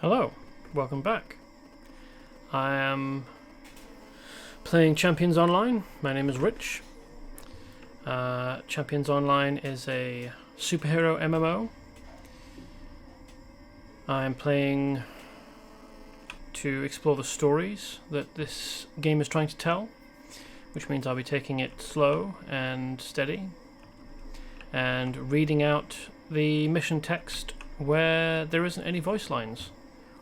Hello, welcome back. I am playing Champions Online. My name is Rich. Champions Online is a superhero MMO. I am playing to explore the stories that this game is trying to tell, which means I'll be taking it slow and steady and reading out the mission text where there isn't any voice lines.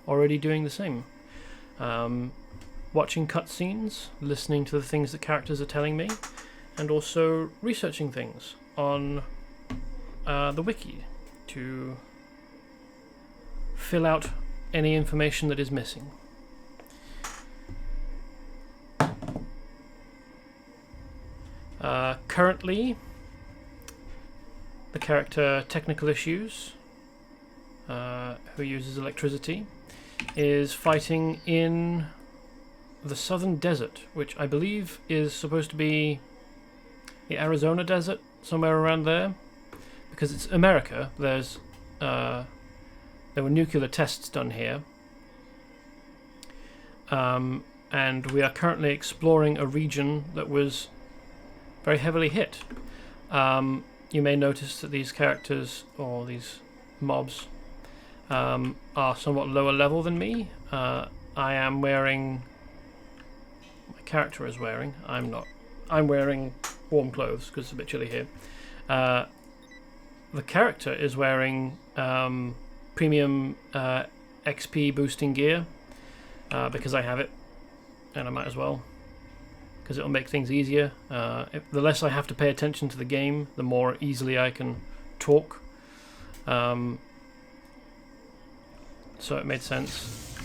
Already doing the same. Watching cutscenes, listening to the things that characters are telling me, and also researching things on the wiki to fill out any information that is missing. Currently, the character Technical Issues, who uses electricity, is fighting in the southern desert, which I believe is supposed to be the Arizona desert, somewhere around there, because it's America. There were nuclear tests done here, and we are currently exploring a region that was very heavily hit. You may notice that these characters, or these mobs, are somewhat lower level than me. I am wearing... My character is wearing... I'm not. I'm wearing warm clothes because it's a bit chilly here. The character is wearing premium XP boosting gear because I have it, and I might as well, because it'll make things easier. The less I have to pay attention to the game, the more easily I can talk. So it made sense.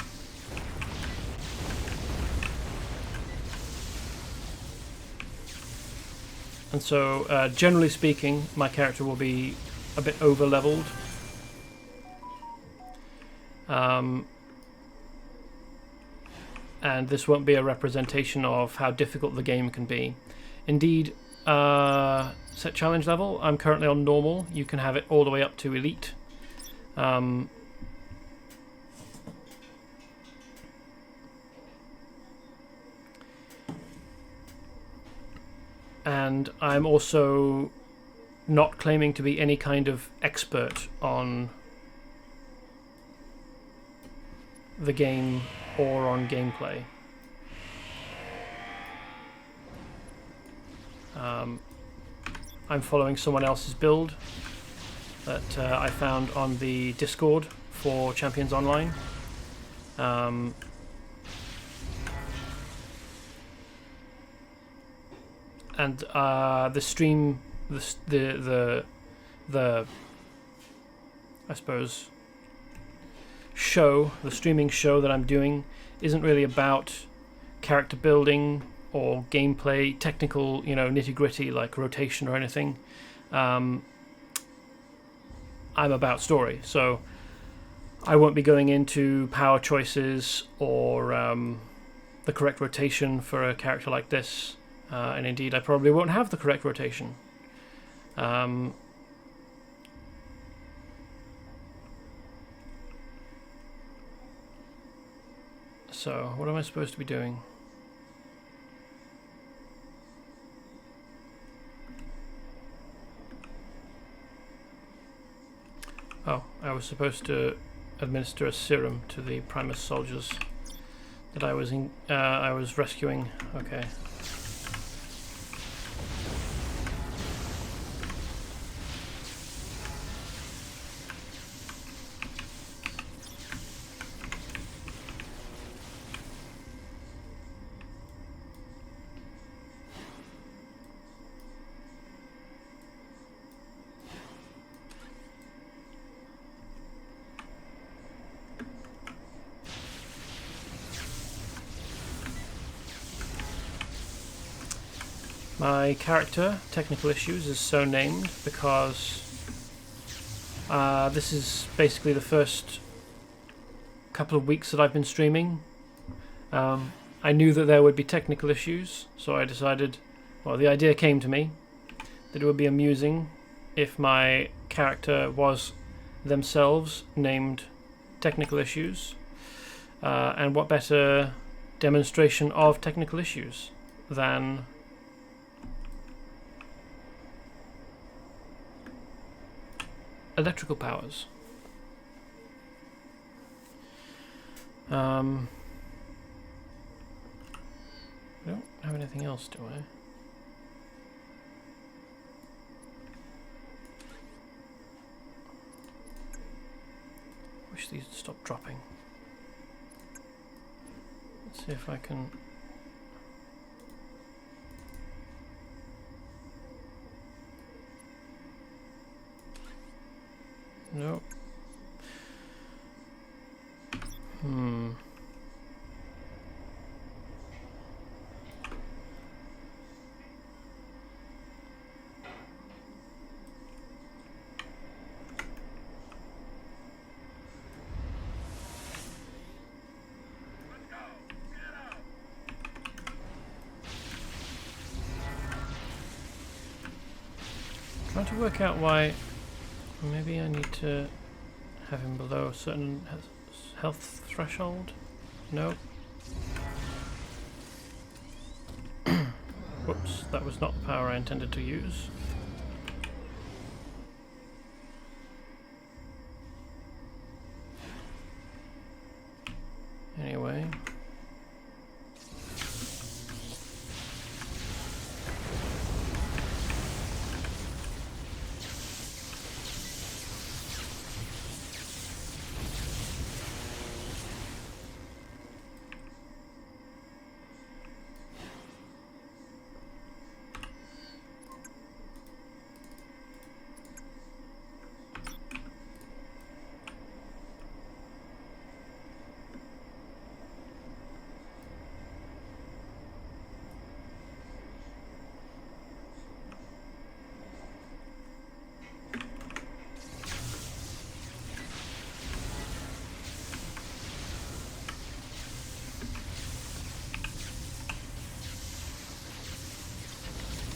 And so, generally speaking, my character will be a bit over-leveled. And this won't be a representation of how difficult the game can be. Indeed, set challenge level, I'm currently on normal. You can have it all the way up to elite. And I'm also not claiming to be any kind of expert on the game or on gameplay. I'm following someone else's build that I found on the Discord for Champions Online. And the stream, the I suppose show, the streaming show that I'm doing isn't really about character building or gameplay, technical, nitty gritty like rotation or anything. I'm about story, so I won't be going into power choices or the correct rotation for a character like this. And indeed, I probably won't have the correct rotation. So, what am I supposed to be doing? Oh, I was supposed to administer a serum to the Primus soldiers that I was rescuing. Okay. My character, Technical Issues, is so named because this is basically the first couple of weeks that I've been streaming. I knew that there would be technical issues, so I decided, well, the idea came to me that it would be amusing if my character was themselves named Technical Issues, And what better demonstration of technical issues than electrical powers? I don't have anything else, do I? Wish these would stop dropping. Let's see if I can... Nope. Trying to work out why. Maybe I need to have him below a certain health threshold. No. Whoops, that was not the power I intended to use. Anyway.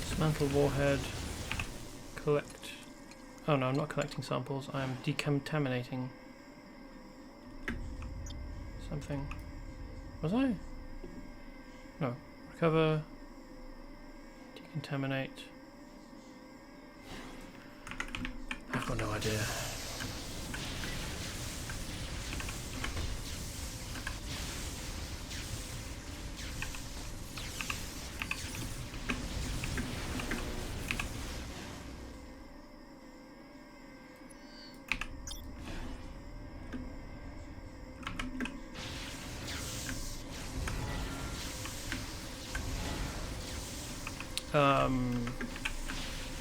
Dismantle warhead. Collect. Oh no, I'm not collecting samples. I am decontaminating something. Was I? No. Recover. Decontaminate. I've got no idea.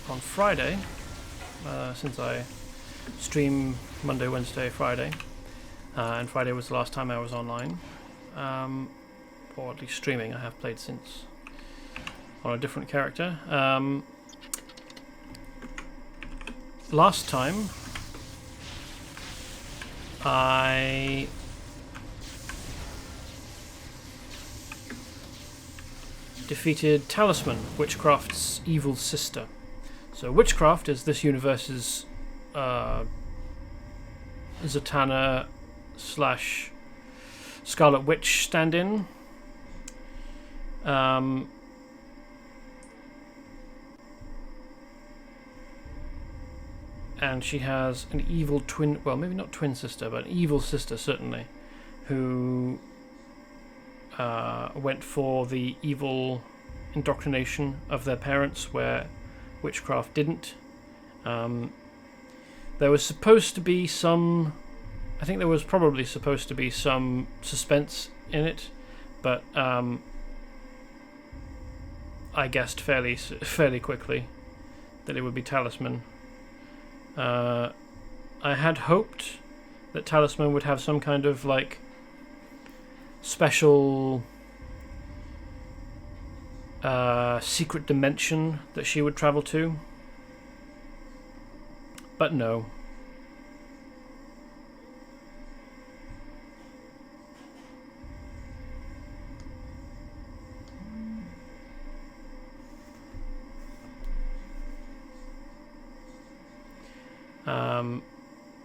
On Friday, since I stream Monday, Wednesday, Friday, and Friday was the last time I was online, or at least streaming. I have played since on a different character. Last time I defeated Talisman, Witchcraft's evil sister. So Witchcraft is this universe's Zatanna / Scarlet Witch stand-in. And she has an evil twin, well, maybe not twin sister, but an evil sister certainly, who went for the evil indoctrination of their parents, where Witchcraft didn't. There was supposed to be some... I think there was probably supposed to be some suspense in it, but I guessed fairly quickly that it would be Talisman. I had hoped that Talisman would have some kind of like special secret dimension that she would travel to, but no.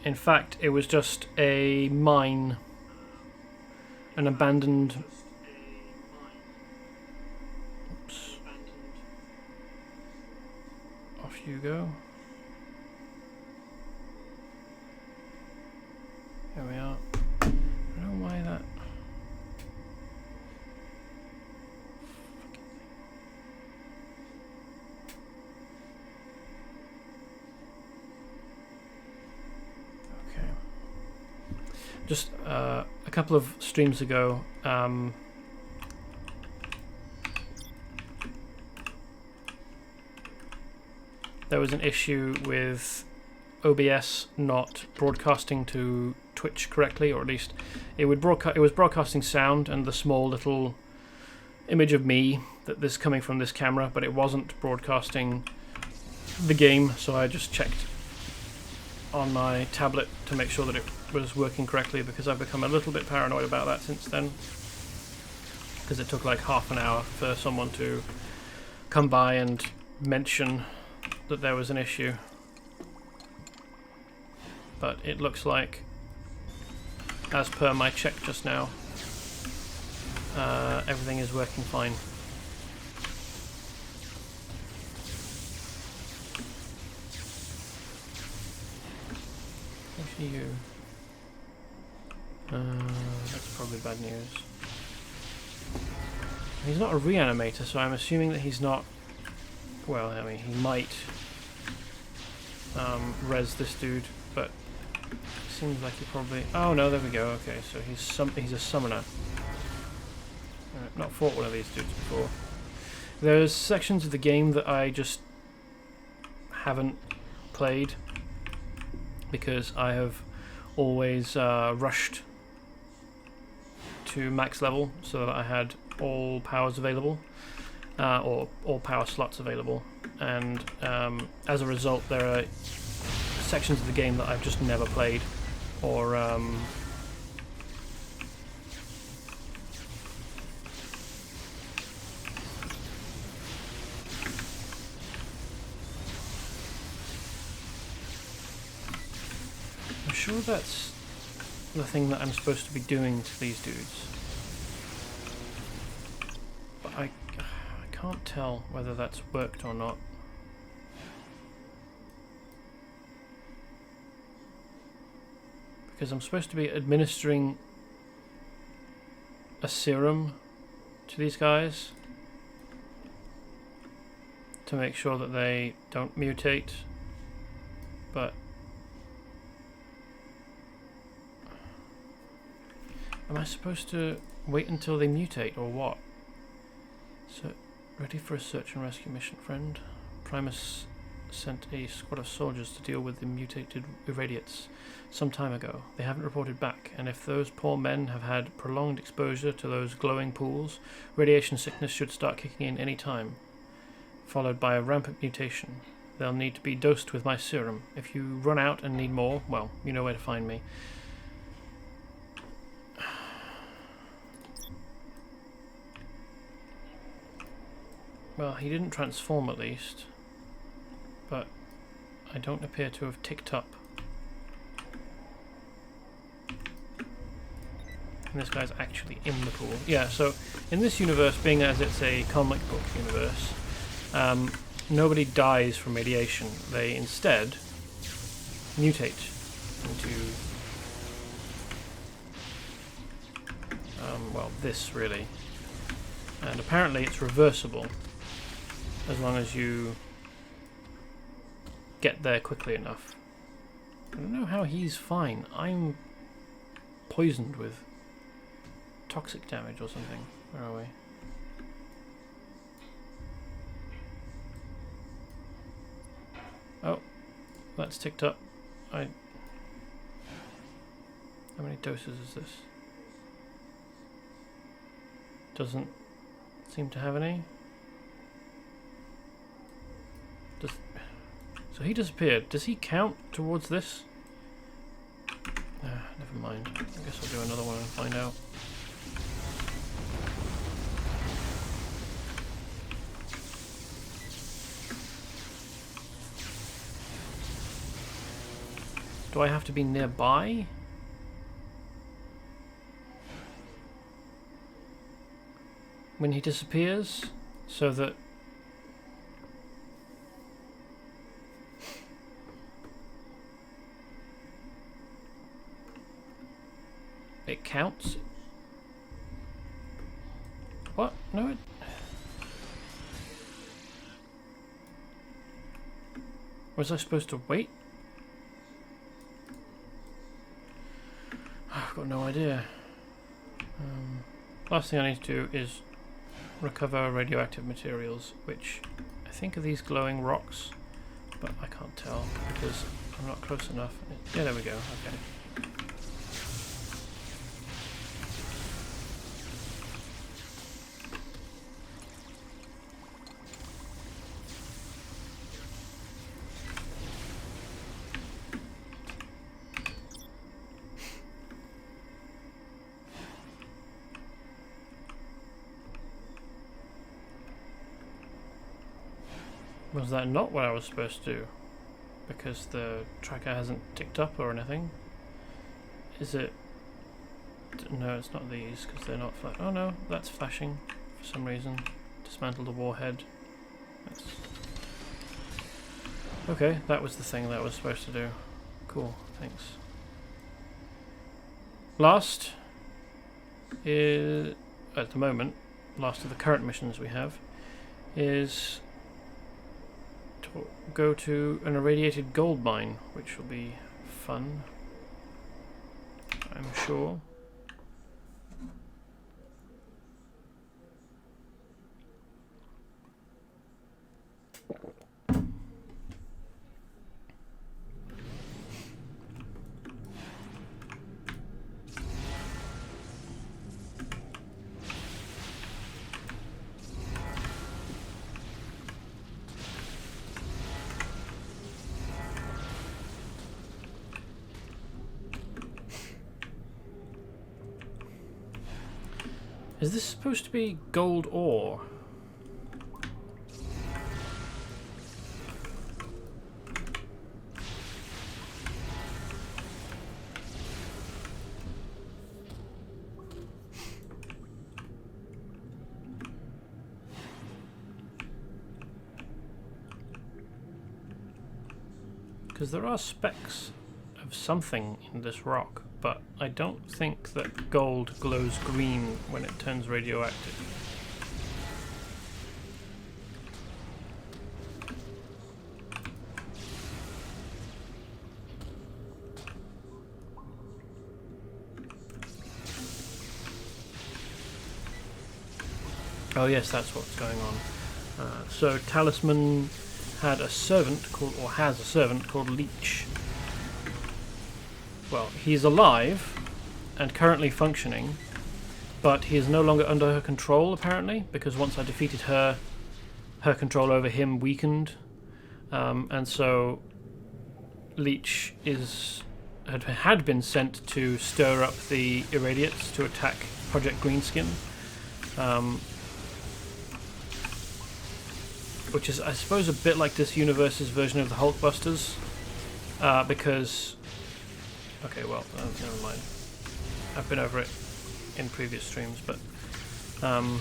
In fact, it was just a mine an abandoned... Oops. Off you go. Here we are. I don't know why that... Okay. Just a couple of streams ago, there was an issue with OBS not broadcasting to Twitch correctly, or at least it would broadcast. It was broadcasting sound and the small little image of me that is coming from this camera, but it wasn't broadcasting the game. So I just checked on my tablet to make sure that it was working correctly, because I've become a little bit paranoid about that since then. Because it took like half an hour for someone to come by and mention that there was an issue. But it looks like, as per my check just now, everything is working fine. What's you? That's probably bad news. He's not a reanimator, so I'm assuming that he's not... Well, I mean, he might res this dude, but it seems like he probably... Oh no, there we go. Okay, so he's a summoner. Not fought one of these dudes before. There's sections of the game that I just haven't played because I have always rushed to max level so that I had all powers available, or all power slots available, and as a result there are sections of the game that I've just never played, or I'm sure that's the thing that I'm supposed to be doing to these dudes, but I can't tell whether that's worked or not. Because I'm supposed to be administering a serum to these guys to make sure that they don't mutate, but am I supposed to wait until they mutate or what? So, ready for a search and rescue mission, friend. Primus sent a squad of soldiers to deal with the mutated irradiates some time ago. They haven't reported back, and if those poor men have had prolonged exposure to those glowing pools, radiation sickness should start kicking in any time, followed by a rampant mutation. They'll need to be dosed with my serum. If you run out and need more, well, you know where to find me. Well, he didn't transform at least, but I don't appear to have ticked up. And this guy's actually in the pool. Yeah, so in this universe, being as it's a comic book universe, nobody dies from radiation. They instead mutate into, well, this really. And apparently it's reversible, as long as you get there quickly enough. I don't know how he's fine. I'm poisoned with toxic damage or something. Where are we? Oh, that's ticked up. How many doses is this? Doesn't seem to have any. So he disappeared. Does he count towards this? Never mind. I guess I'll do another one and find out. Do I have to be nearby? when he disappears, so that it counts. What? No, it... Was I supposed to wait? I've got no idea. Last thing I need to do is recover radioactive materials, which I think are these glowing rocks, but I can't tell because I'm not close enough. Yeah, there we go. Okay. Was that not what I was supposed to do? Because the tracker hasn't ticked up or anything. Is it? No, it's not these, because they're not flash. Oh no, that's flashing for some reason. Dismantle the warhead. That's... Okay, that was the thing that I was supposed to do. Cool, thanks. Last is, at the moment, last of the current missions we have, is to go to an irradiated gold mine, which will be fun, I'm sure. Is this supposed to be gold ore? Because there are specks of something in this rock, but I don't think that gold glows green when it turns radioactive. Oh yes, that's what's going on. So Talisman had a servant called, or has a servant called Leech. Well, he's alive and currently functioning, but he is no longer under her control, apparently, because once I defeated her, her control over him weakened, and so Leech had been sent to stir up the Irradiates to attack Project Greenskin, which is, I suppose, a bit like this universe's version of the Hulkbusters, because... Okay, well, never mind. I've been over it in previous streams, but... oh,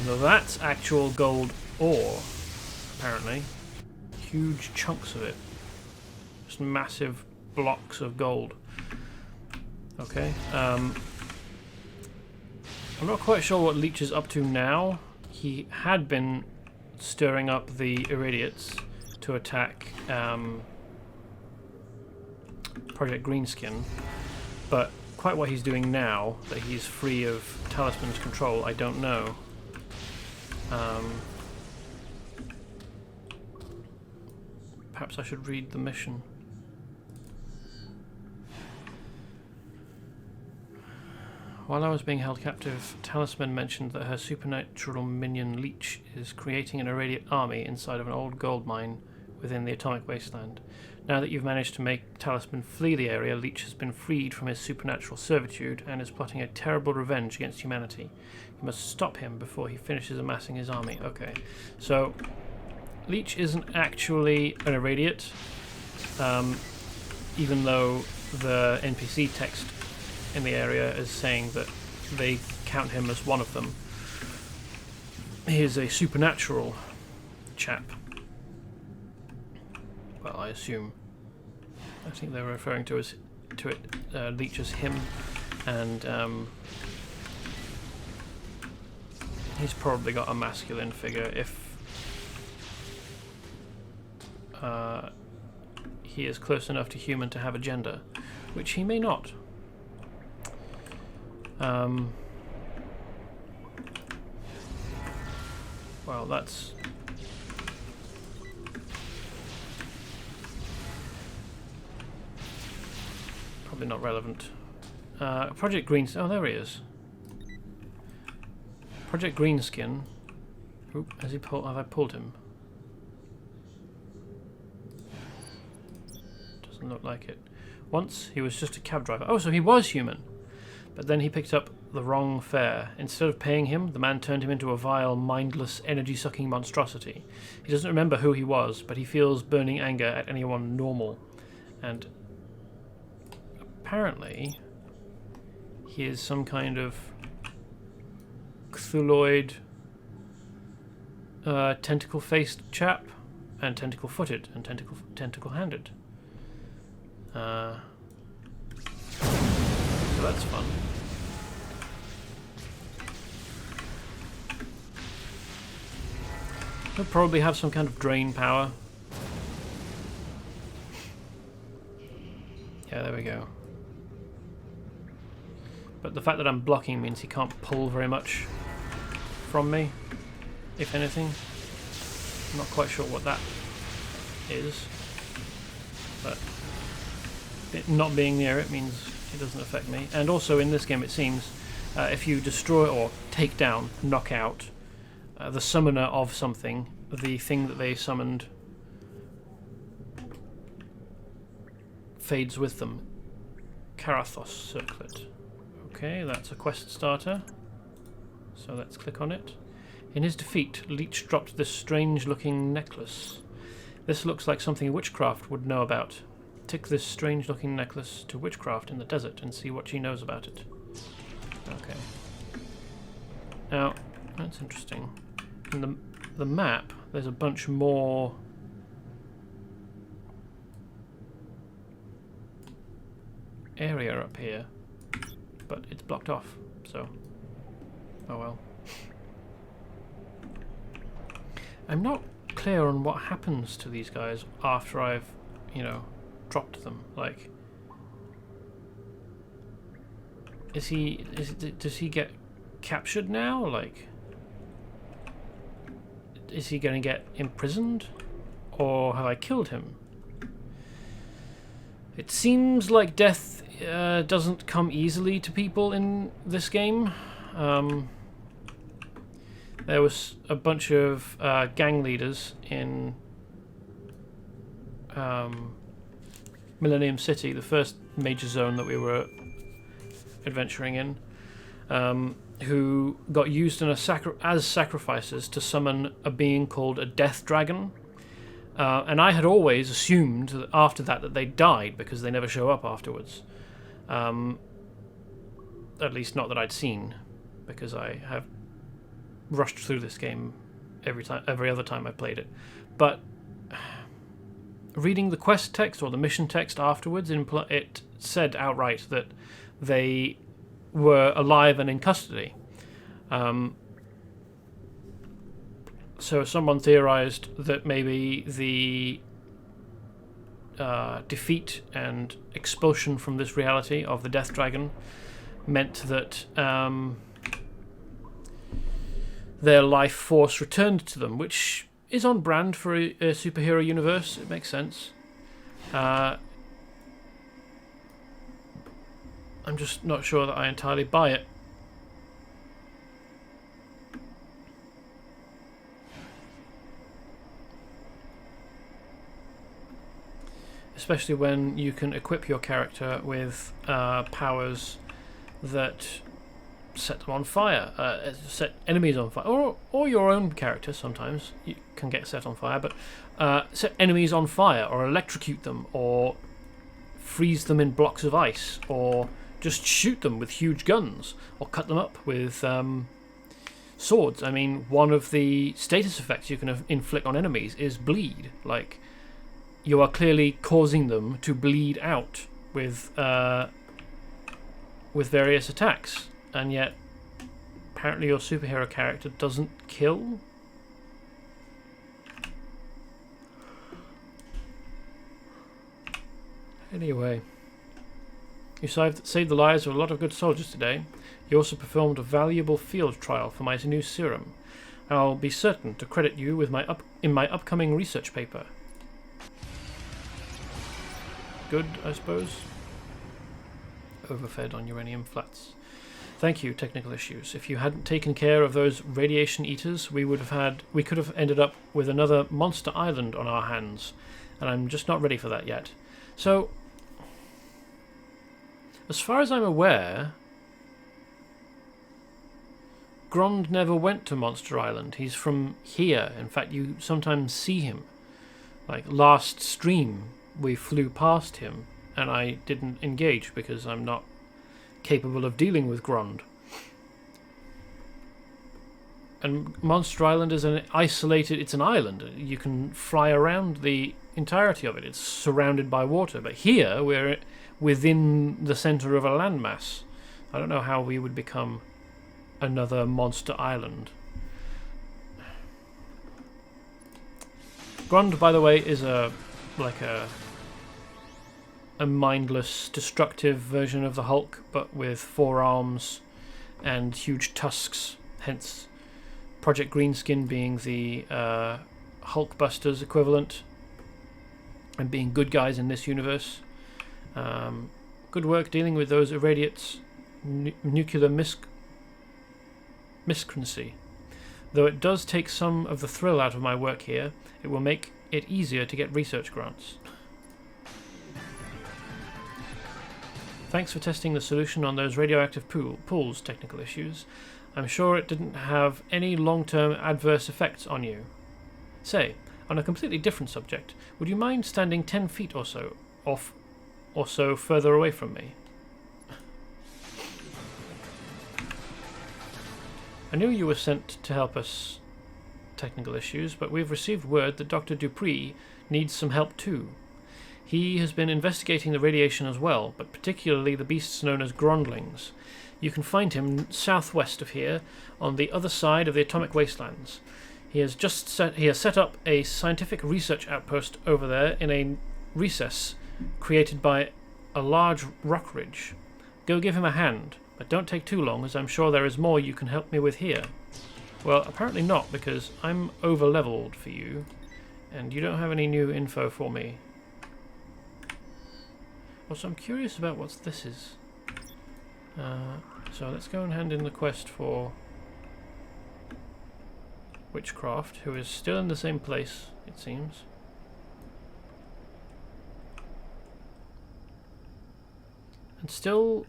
no, that's actual gold ore, apparently. Huge chunks of it. Just massive blocks of gold. Okay, I'm not quite sure what Leech is up to now. He had been stirring up the Irradiates to attack... Project Greenskin, but quite what he's doing now, that he's free of Talisman's control, I don't know. Perhaps I should read the mission. While I was being held captive, Talisman mentioned that her supernatural minion Leech is creating an irradiate army inside of an old gold mine within the atomic wasteland. Now that you've managed to make Talisman flee the area, Leech has been freed from his supernatural servitude and is plotting a terrible revenge against humanity. You must stop him before he finishes amassing his army. Okay, so Leech isn't actually an irradiate, even though the NPC text in the area is saying that they count him as one of them. he is a supernatural chap. Well, I assume. I think they were referring to Leech as him, and he's probably got a masculine figure if he is close enough to human to have a gender, which he may not. Well, that's probably not relevant. Project Green. Oh, there he is. Project Greenskin. Oop, has he pulled? Have I pulled him? Doesn't look like it. Once he was just a cab driver. Oh, so he was human. But then he picked up the wrong fare. Instead of paying him, the man turned him into a vile, mindless, energy-sucking monstrosity. He doesn't remember who he was, but he feels burning anger at anyone normal. And apparently, he is some kind of Cthulhuid, tentacle-faced chap, and tentacle-footed, and tentacle-handed. So that's fun. He'll probably have some kind of drain power. Yeah, there we go. But the fact that I'm blocking means he can't pull very much from me, if anything. I'm not quite sure what that is, but it not being near it means it doesn't affect me. And also in this game it seems if you destroy or take down, knock out the summoner of something, the thing that they summoned fades with them. Karathos circlet. Okay, that's a quest starter. So let's click on it. In his defeat, Leech dropped this strange-looking necklace. This looks like something witchcraft would know about. Take this strange-looking necklace to witchcraft in the desert and see what she knows about it. Okay. Now, that's interesting. In the map, there's a bunch more area up here, but it's blocked off, so oh well. I'm not clear on what happens to these guys after I've, dropped them. Like, does he get captured now? Like, is he going to get imprisoned, or have I killed him? It seems like death doesn't come easily to people in this game. There was a bunch of gang leaders in Millennium City, the first major zone that we were adventuring in, who got used in as sacrifices to summon a being called a death dragon. And I had always assumed that after that they died because they never show up afterwards. At least not that I'd seen, because I have rushed through this game every other time I played it. But reading the quest text or the mission text afterwards, it said outright that they were alive and in custody. So someone theorized that maybe the defeat and expulsion from this reality of the Death Dragon meant that their life force returned to them, which is on brand for a superhero universe. It makes sense. I'm just not sure that I entirely buy it. Especially when you can equip your character with powers that set them on fire, set enemies on fire, or your own character sometimes you can get set on fire, but set enemies on fire, or electrocute them, or freeze them in blocks of ice, or just shoot them with huge guns, or cut them up with swords. I mean, one of the status effects you can inflict on enemies is bleed. Like, you are clearly causing them to bleed out with various attacks, and yet apparently your superhero character doesn't kill. Anyway, you saved the lives of a lot of good soldiers today. You also performed a valuable field trial for my new serum. I'll be certain to credit you with in my upcoming research paper. Good, I suppose. Overfed on uranium flats. Thank you, technical issues. If you hadn't taken care of those radiation eaters, we could have ended up with another monster island on our hands, and I'm just not ready for that yet. So, as far as I'm aware, Grond never went to Monster Island. He's from here. In fact, you sometimes see him. Like last stream, we flew past him, and I didn't engage because I'm not capable of dealing with Grond. And Monster Island is it's an island. You can fly around the entirety of it. It's surrounded by water. But here, we're within the center of a landmass. I don't know how we would become another monster island. Grond, by the way, is a mindless, destructive version of the Hulk, but with 4 arms and huge tusks, hence Project Greenskin being the Hulkbusters equivalent and being good guys in this universe. Good work dealing with those irradiates' nuclear miscreancy. Though it does take some of the thrill out of my work here, it will make it easier to get research grants. Thanks for testing the solution on those radioactive pools, technical issues. I'm sure it didn't have any long-term adverse effects on you. Say, on a completely different subject, would you mind standing 10 feet or so further away from me? I knew you were sent to help us, technical issues, but we've received word that Dr. Dupree needs some help too. He has been investigating the radiation as well, but particularly the beasts known as Grondlings. You can find him southwest of here, on the other side of the atomic wastelands. He has set up a scientific research outpost over there in a recess created by a large rock ridge. Go give him a hand, but don't take too long, as I'm sure there is more you can help me with here. Well, apparently not, because I'm over-leveled for you, and you don't have any new info for me. Also, I'm curious about what this is. So let's go and hand in the quest for Witchcraft, who is still in the same place, it seems. And still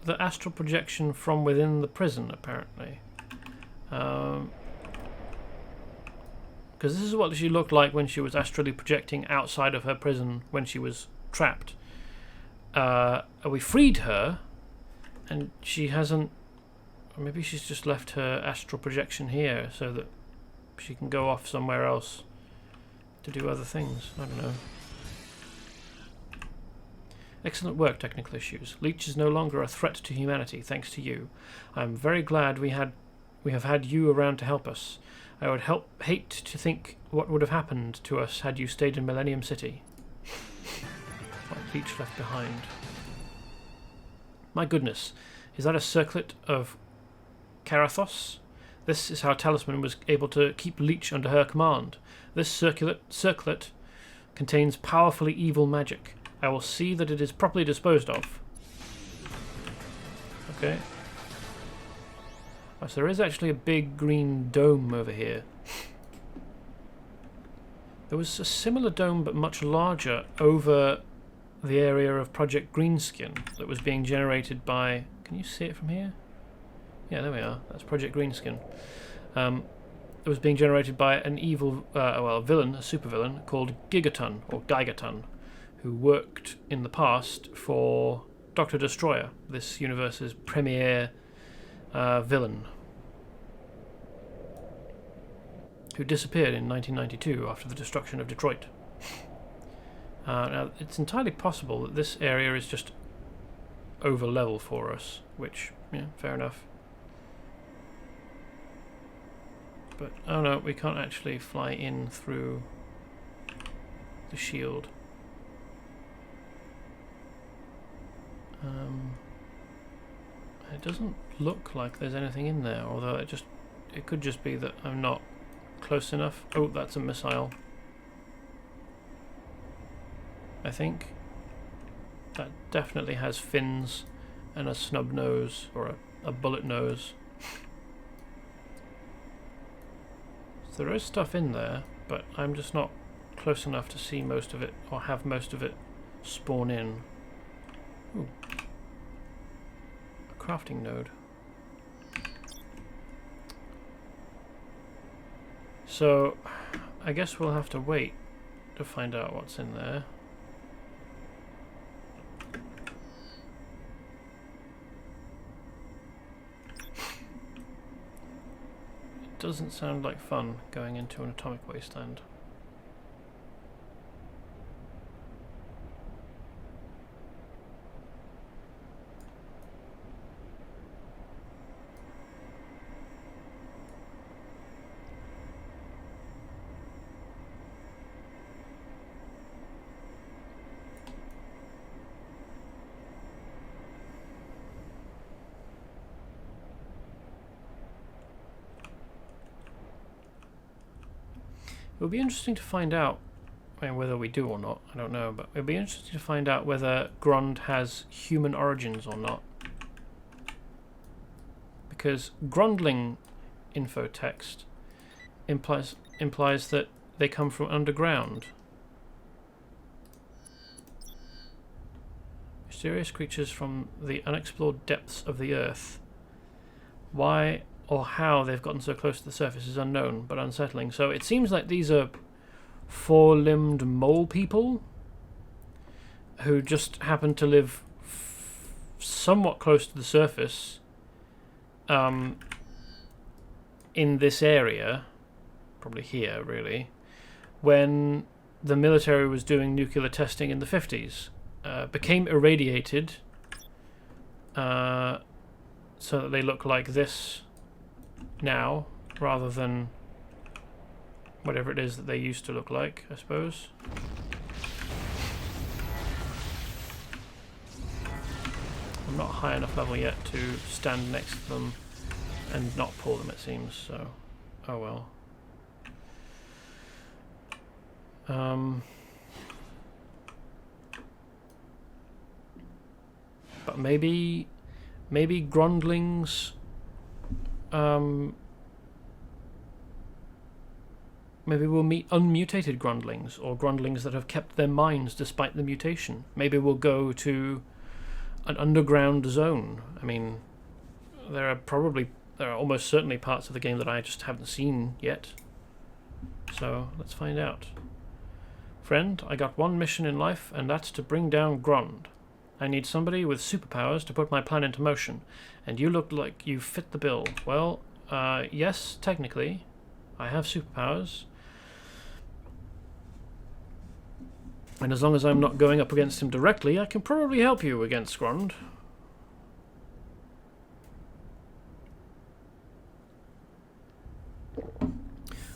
the astral projection from within the prison, apparently. Because this is what she looked like when she was astrally projecting outside of her prison when she was trapped. We freed her, and she hasn't... Or maybe she's just left her astral projection here so that she can go off somewhere else to do other things. I don't know. Excellent work, technical issues. Leech is no longer a threat to humanity, thanks to you. I'm very glad we have had you around to help us. I would hate to think what would have happened to us had you stayed in Millennium City. What Leech left behind. My goodness, is that a circlet of Karathos? This is how Talisman was able to keep Leech under her command. This circlet contains powerfully evil magic. I will see that it is properly disposed of. Okay. Oh, so there is actually a big green dome over here. There was a similar dome but much larger over the area of Project Greenskin that was being generated by... Can you see it from here? Yeah, there we are. That's Project Greenskin. It was being generated by an evil, villain, a supervillain, called Gigaton, or Gigaton, who worked in the past for Dr. Destroyer, this universe's premier villain. who disappeared in 1992 after the destruction of Detroit. Now, it's entirely possible that this area is just over level for us, which, yeah, fair enough. But, oh no, we can't actually fly in through the shield. It doesn't look like there's anything in there, although it could just be that I'm not close enough. Oh, that's a missile. I think that definitely has fins and a snub nose, or a bullet nose. So there is stuff in there, but I'm just not close enough to see most of it, or have most of it spawn in. Ooh. A crafting node. So I guess we'll have to wait to find out what's in there. It doesn't sound like fun going into an atomic wasteland. It would be interesting to find out, I mean, whether we do or not, I don't know, but it would be interesting to find out whether Grond has human origins or not. Because Grondling info text implies that they come from underground. Mysterious creatures from the unexplored depths of the earth. Why or how they've gotten so close to the surface is unknown, but unsettling. So it seems like these are four-limbed mole people who just happen to live somewhat close to the surface in this area, probably here really, when the military was doing nuclear testing in the 50s. Became irradiated so that they look like this now, rather than whatever it is that they used to look like, I suppose. I'm not high enough level yet to stand next to them and not pull them, it seems, so oh well. But maybe Grondlings, maybe we'll meet unmutated Grondlings, or Grondlings that have kept their minds despite the mutation. Maybe we'll go to an underground zone. I mean, there are almost certainly parts of the game that I just haven't seen yet. So let's find out. Friend, I got one mission in life, and that's to bring down Grond. I need somebody with superpowers to put my plan into motion, and you look like you fit the bill. Well, yes, technically, I have superpowers. And as long as I'm not going up against him directly, I can probably help you against Grond.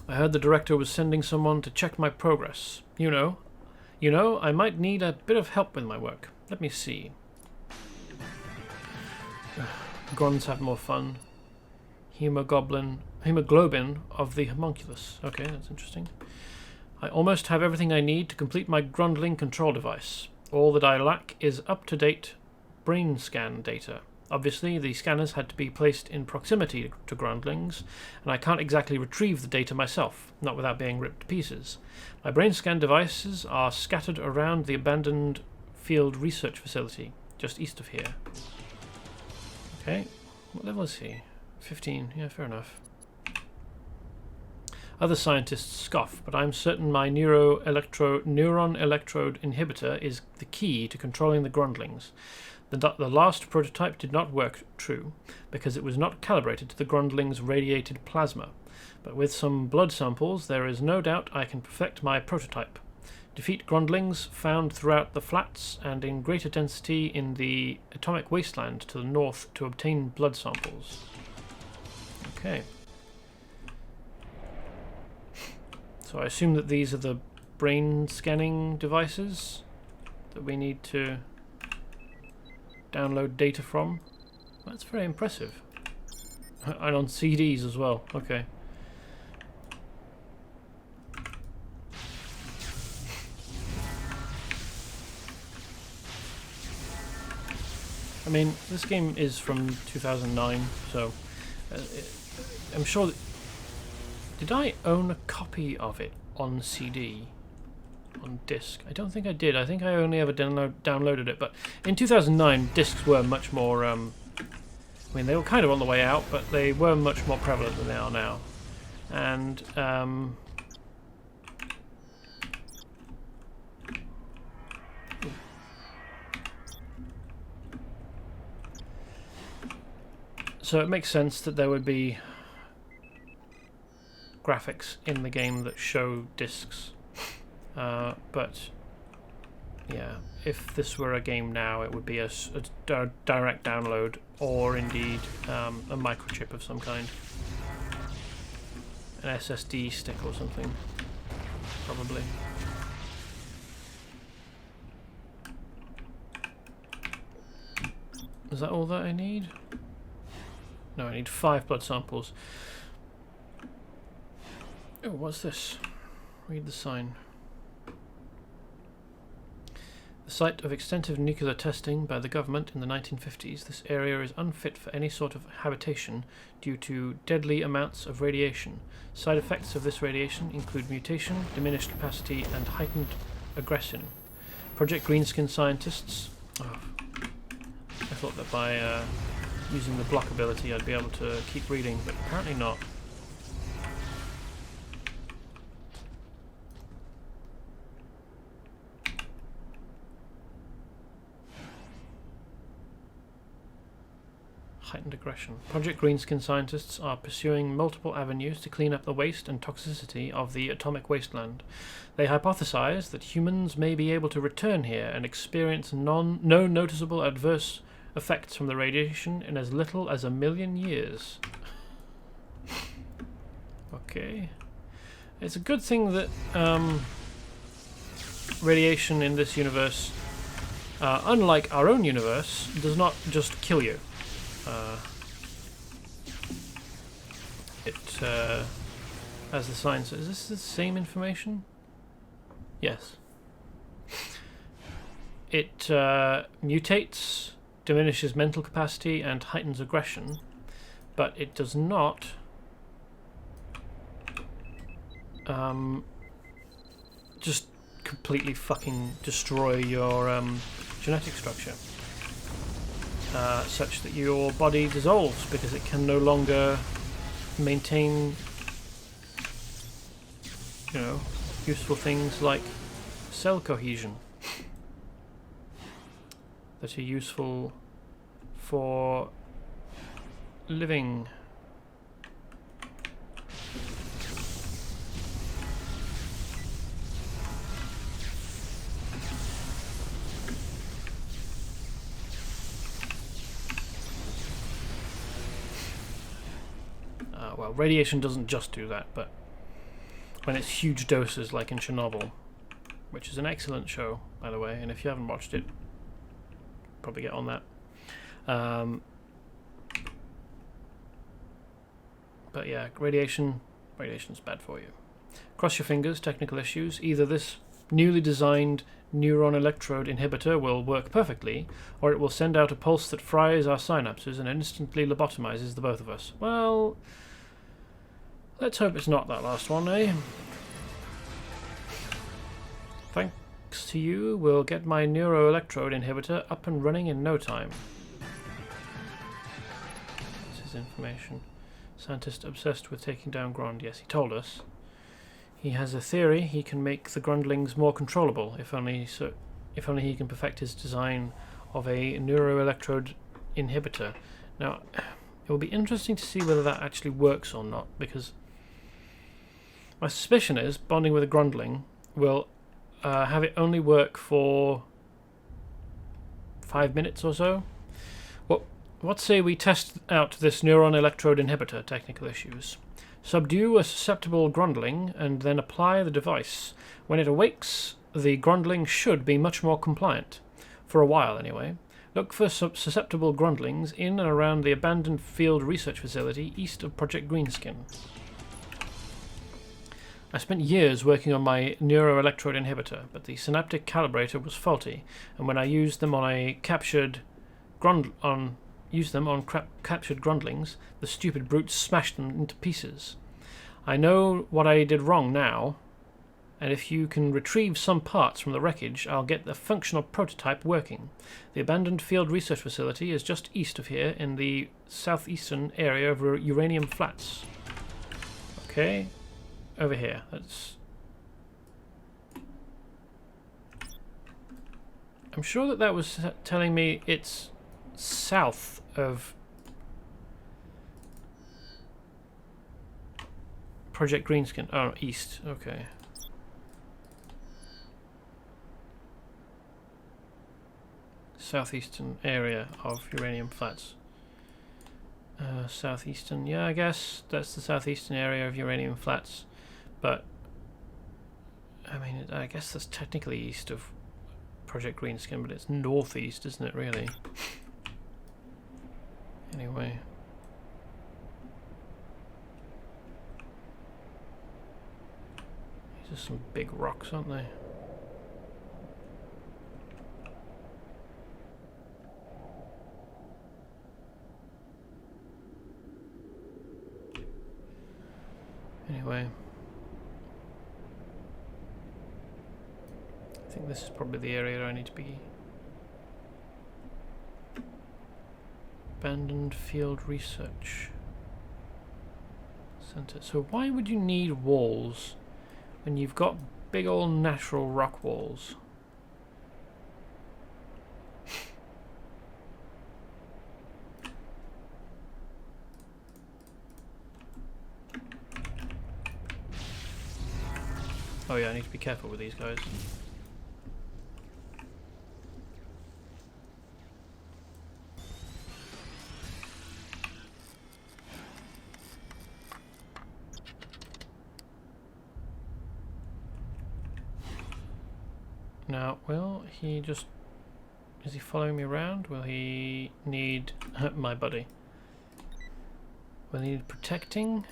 I heard the director was sending someone to check my progress. You know, I might need a bit of help with my work. Let me see. Gronds have more fun. Hemoglobin of the homunculus. Okay, that's interesting. I almost have everything I need to complete my Grondling control device. All that I lack is up-to-date brain scan data. Obviously, the scanners had to be placed in proximity to Grondlings, and I can't exactly retrieve the data myself, not without being ripped to pieces. My brain scan devices are scattered around the abandoned field research facility, just east of here. Okay, what level is he? 15, yeah, fair enough. Other scientists scoff, but I'm certain my neuron electrode inhibitor is the key to controlling the Grondlings. The last prototype did not work true, because it was not calibrated to the Grondlings' radiated plasma. but with some blood samples there is no doubt I can perfect my prototype. Defeat grundlings found throughout the flats and in greater density in the atomic wasteland to the north to obtain blood samples. Okay. So I assume that these are the brain scanning devices that we need to download data from. That's very impressive. And on CDs as well. Okay. I mean, this game is from 2009, so I'm sure that... Did I own a copy of it on CD? On disc? I don't think I did. I think I only ever downloaded it, but in 2009 discs were much more... I mean, they were kind of on the way out, but they were much more prevalent than they are now. And... so it makes sense that there would be graphics in the game that show discs. But yeah, if this were a game now, it would be a direct download, or indeed a microchip of some kind. An SSD stick or something, probably. Is that all that I need? No, I need 5 blood samples. Oh, what's this? Read the sign. The site of extensive nuclear testing by the government in the 1950s, this area is unfit for any sort of habitation due to deadly amounts of radiation. Side effects of this radiation include mutation, diminished capacity, and heightened aggression. Project Greenskin scientists... Oh, I thought that by using the block ability I'd be able to keep reading, but apparently not. Heightened aggression. Project Greenskin scientists are pursuing multiple avenues to clean up the waste and toxicity of the atomic wasteland. They hypothesize that humans may be able to return here and experience no noticeable adverse effects from the radiation in as little as 1 million years. Okay. It's a good thing that radiation in this universe, unlike our own universe, does not just kill you. As the sign says, is this the same information? Yes. It mutates, diminishes mental capacity, and heightens aggression, but it does not just completely fucking destroy your genetic structure. Such that your body dissolves because it can no longer maintain, you know, useful things like cell cohesion that are useful for living. Well, radiation doesn't just do that, but when it's huge doses, like in Chernobyl, which is an excellent show, by the way, and if you haven't watched it, probably get on that. But yeah, radiation's bad for you. Cross your fingers, technical issues. Either this newly designed neuron electrode inhibitor will work perfectly, or it will send out a pulse that fries our synapses and instantly lobotomizes the both of us. Well, let's hope it's not that last one, eh? Thanks to you, we'll get my neuroelectrode inhibitor up and running in no time. This is information. Scientist obsessed with taking down Grond. Yes, he told us. He has a theory he can make the Grundlings more controllable, if only he can perfect his design of a neuroelectrode inhibitor. Now, it will be interesting to see whether that actually works or not, because My suspicion is bonding with a Grundling will have it only work for 5 minutes or so. What say we test out this neuron electrode inhibitor? Technical issues. Subdue a susceptible Grundling and then apply the device. When it awakes, the Grundling should be much more compliant. For a while, anyway. Look for susceptible Grundlings in and around the abandoned field research facility east of Project Greenskin. I spent years working on my neuroelectrode inhibitor, but the synaptic calibrator was faulty, and when I used them on captured Grundlings, the stupid brutes smashed them into pieces. I know what I did wrong now, and if you can retrieve some parts from the wreckage, I'll get the functional prototype working. The abandoned field research facility is just east of here in the southeastern area of Uranium Flats. Okay, over here. I'm sure that was telling me it's south of Project Greenskin. Oh, east. Okay. Southeastern area of Uranium Flats. Southeastern, yeah, I guess that's the southeastern area of Uranium Flats, but I mean, I guess that's technically east of Project Greenskin, but it's northeast, isn't it, really? Anyway. These are some big rocks, aren't they? Anyway, I think this is probably the area I need to be. Abandoned Field Research Center. So why would you need walls when you've got big old natural rock walls? Oh yeah, I need to be careful with these guys. Now, will he just... is he following me around? Will he need... my buddy. Will he need protecting?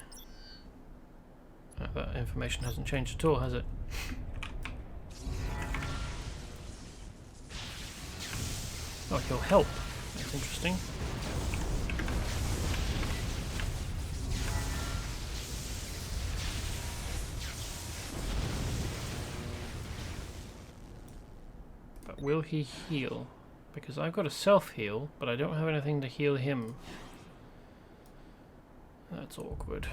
That information hasn't changed at all, has it? Oh, he'll help. That's interesting. But will he heal? Because I've got a self-heal, but I don't have anything to heal him. That's awkward.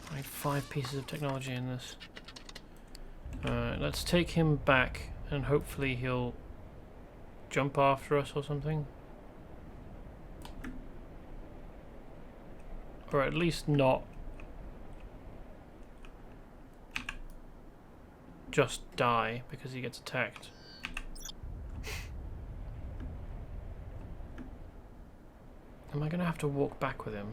I need 5 pieces of technology in this. Alright, let's take him back and hopefully he'll jump after us or something. Or at least not just die because he gets attacked. Am I going to have to walk back with him?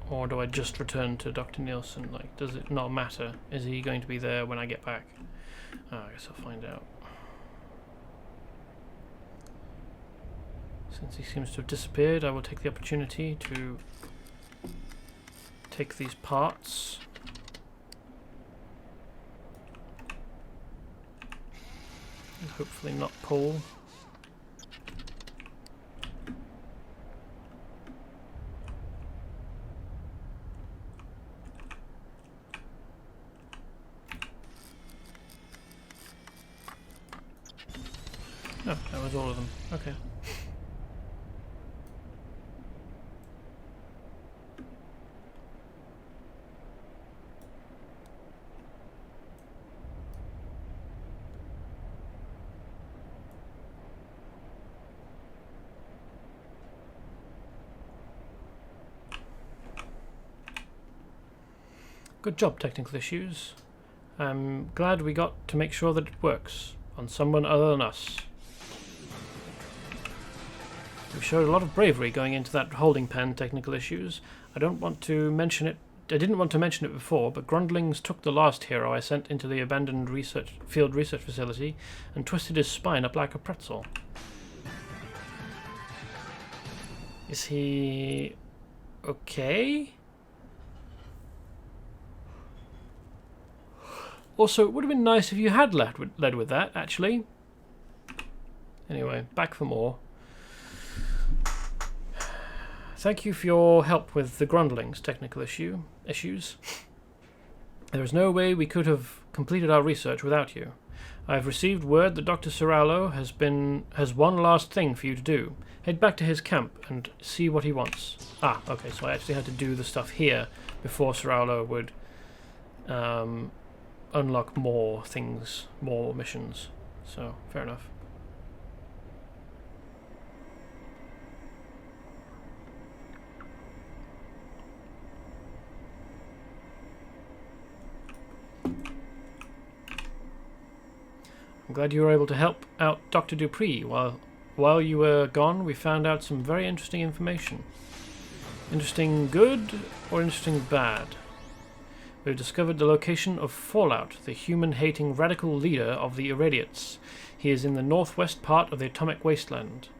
Or do I just return to Dr. Nielsen? Like, does it not matter? Is he going to be there when I get back? Oh, I guess I'll find out. Since he seems to have disappeared, I will take the opportunity to take these parts. And hopefully not pull. all of them. Okay. Good job, technical issues. I'm glad we got to make sure that it works on someone other than us. We showed a lot of bravery going into that holding pen, technical issues. I didn't want to mention it before, but Grundlings took the last hero I sent into the abandoned field research facility and twisted his spine up like a pretzel. Is he okay? Also, it would have been nice if you had led with that, actually. Anyway, back for more. Thank you for your help with the Grundlings' technical issues. There is no way we could have completed our research without you. I have received word that Dr. Serralo has one last thing for you to do. Head back to his camp and see what he wants. Ah, okay, so I actually had to do the stuff here before Serralo would unlock more things, more missions. So, fair enough. I'm glad you were able to help out Dr. Dupree. While you were gone, we found out some very interesting information. Interesting good or interesting bad? We've discovered the location of Fallout, the human-hating radical leader of the Irradiates. He is in the northwest part of the atomic wasteland.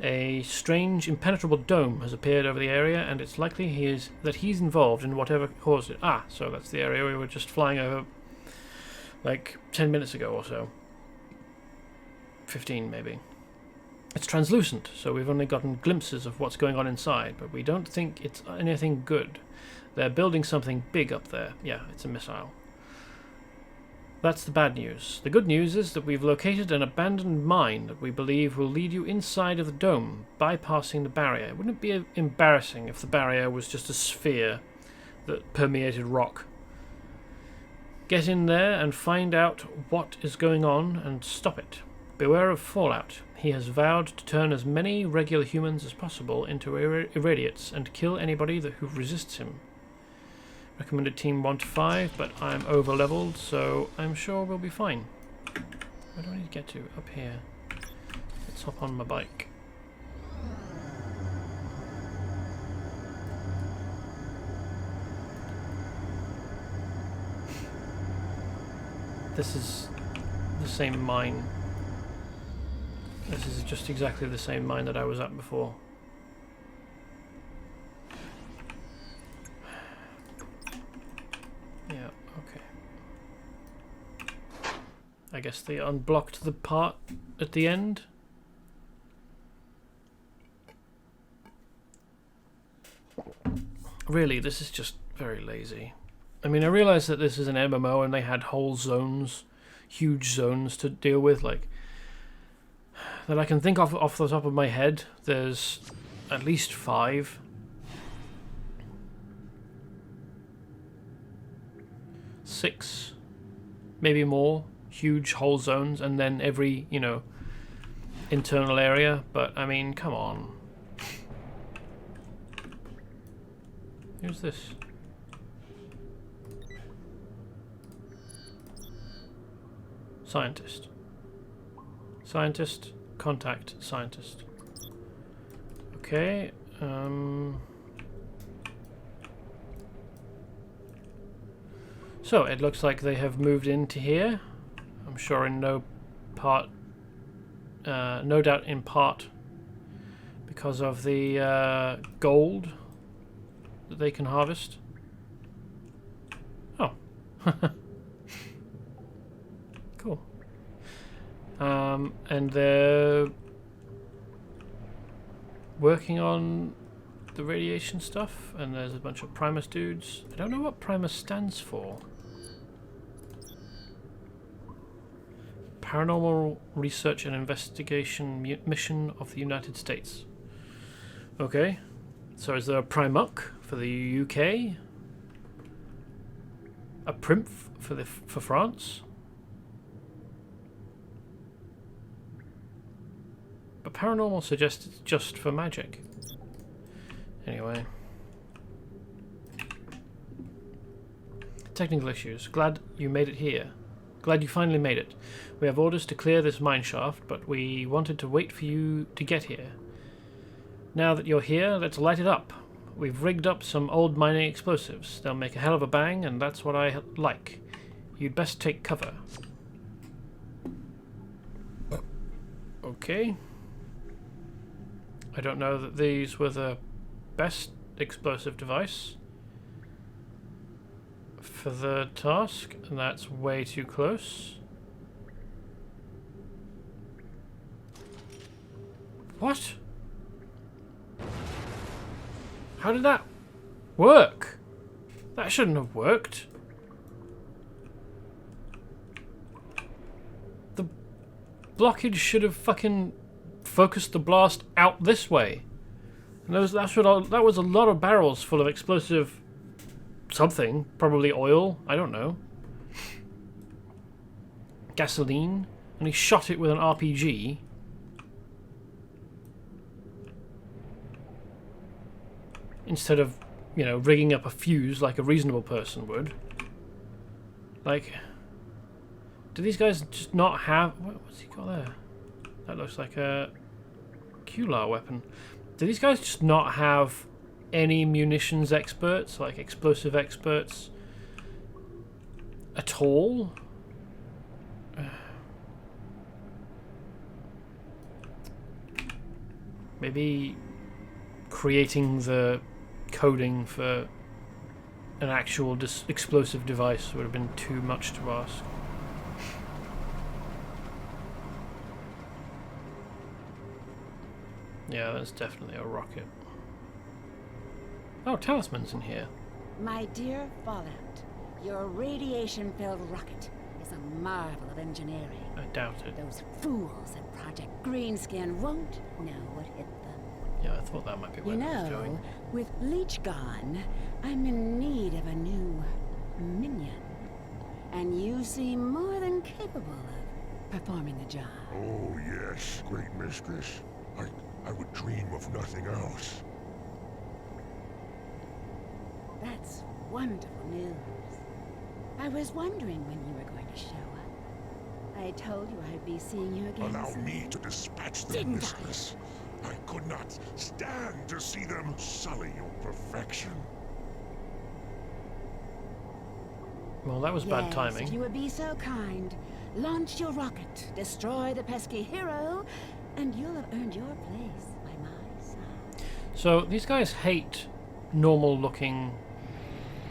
A strange, impenetrable dome has appeared over the area, and it's likely that he's involved in whatever caused it. Ah, so that's the area we were just flying over like 10 minutes ago or so. 15 maybe. It's translucent, so we've only gotten glimpses of what's going on inside, but we don't think it's anything good. They're building something big up there. Yeah, it's a missile. That's the bad news. The good news is that we've located an abandoned mine that we believe will lead you inside of the dome, bypassing the barrier. Wouldn't it be embarrassing if the barrier was just a sphere that permeated rock? Get in there and find out what is going on and stop it. Beware of Fallout. He has vowed to turn as many regular humans as possible into irradiates and kill anybody who resists him. Recommended team 1 to 5, but I'm over-leveled, so I'm sure we'll be fine. Where do I need to get to? Up here. Let's hop on my bike. This is the same mine. This is just exactly the same mine that I was at before. Yeah, okay. I guess they unblocked the part at the end. Really, this is just very lazy. I mean, I realize that this is an MMO and they had whole zones, huge zones to deal with, like, that I can think of off the top of my head. There's at least 5. 6, maybe more, huge whole zones, and then every, internal area. But, I mean, come on. Who's this? Scientist. Scientist, contact scientist. Okay, so it looks like they have moved into here. I'm sure in no doubt in part because of the gold that they can harvest. Oh. Cool. And they're working on the radiation stuff, and there's a bunch of Primus dudes. I don't know what Primus stands for. Paranormal Research and Investigation Mission of the United States. Okay. So is there a Primuck for the UK? A Primp for France? But paranormal suggests it's just for magic. Anyway. Technical issues. Glad you made it here. Glad you finally made it. We have orders to clear this mine shaft, but we wanted to wait for you to get here. Now that you're here, let's light it up. We've rigged up some old mining explosives. They'll make a hell of a bang, and that's what I like. You'd best take cover. Okay. I don't know that these were the best explosive device for the task, and that's way too close. What? How did that work? That shouldn't have worked. The blockage should have fucking focused the blast out this way. And that was a lot of barrels full of explosive something, probably oil, I don't know. Gasoline, and he shot it with an RPG. Instead of, you know, rigging up a fuse like a reasonable person would. Like, do these guys just not have... What's he got there? That looks like a Kular weapon. Do these guys just not have any munitions experts, like explosive experts, at all? Maybe creating the coding for an actual explosive device would have been too much to ask. Yeah, that's definitely a rocket. Oh, Talisman's in here. My dear Fallout, your radiation-filled rocket is a marvel of engineering. I doubt it. Those fools at Project Greenskin won't know what hit them. Yeah, I thought that might be where that was going. With Leech gone, I'm in need of a new minion. And you seem more than capable of performing the job. Oh, yes, great mistress. I would dream of nothing else. That's wonderful news. I was wondering when you were going to show up. I told you I'd be seeing you again Allow soon. me to dispatch them, mistress. I could not stand to see them sully your perfection. Well, that was bad timing. If you would be so kind, launch your rocket, destroy the pesky hero, and you'll have earned your place by my side. So these guys hate normal-looking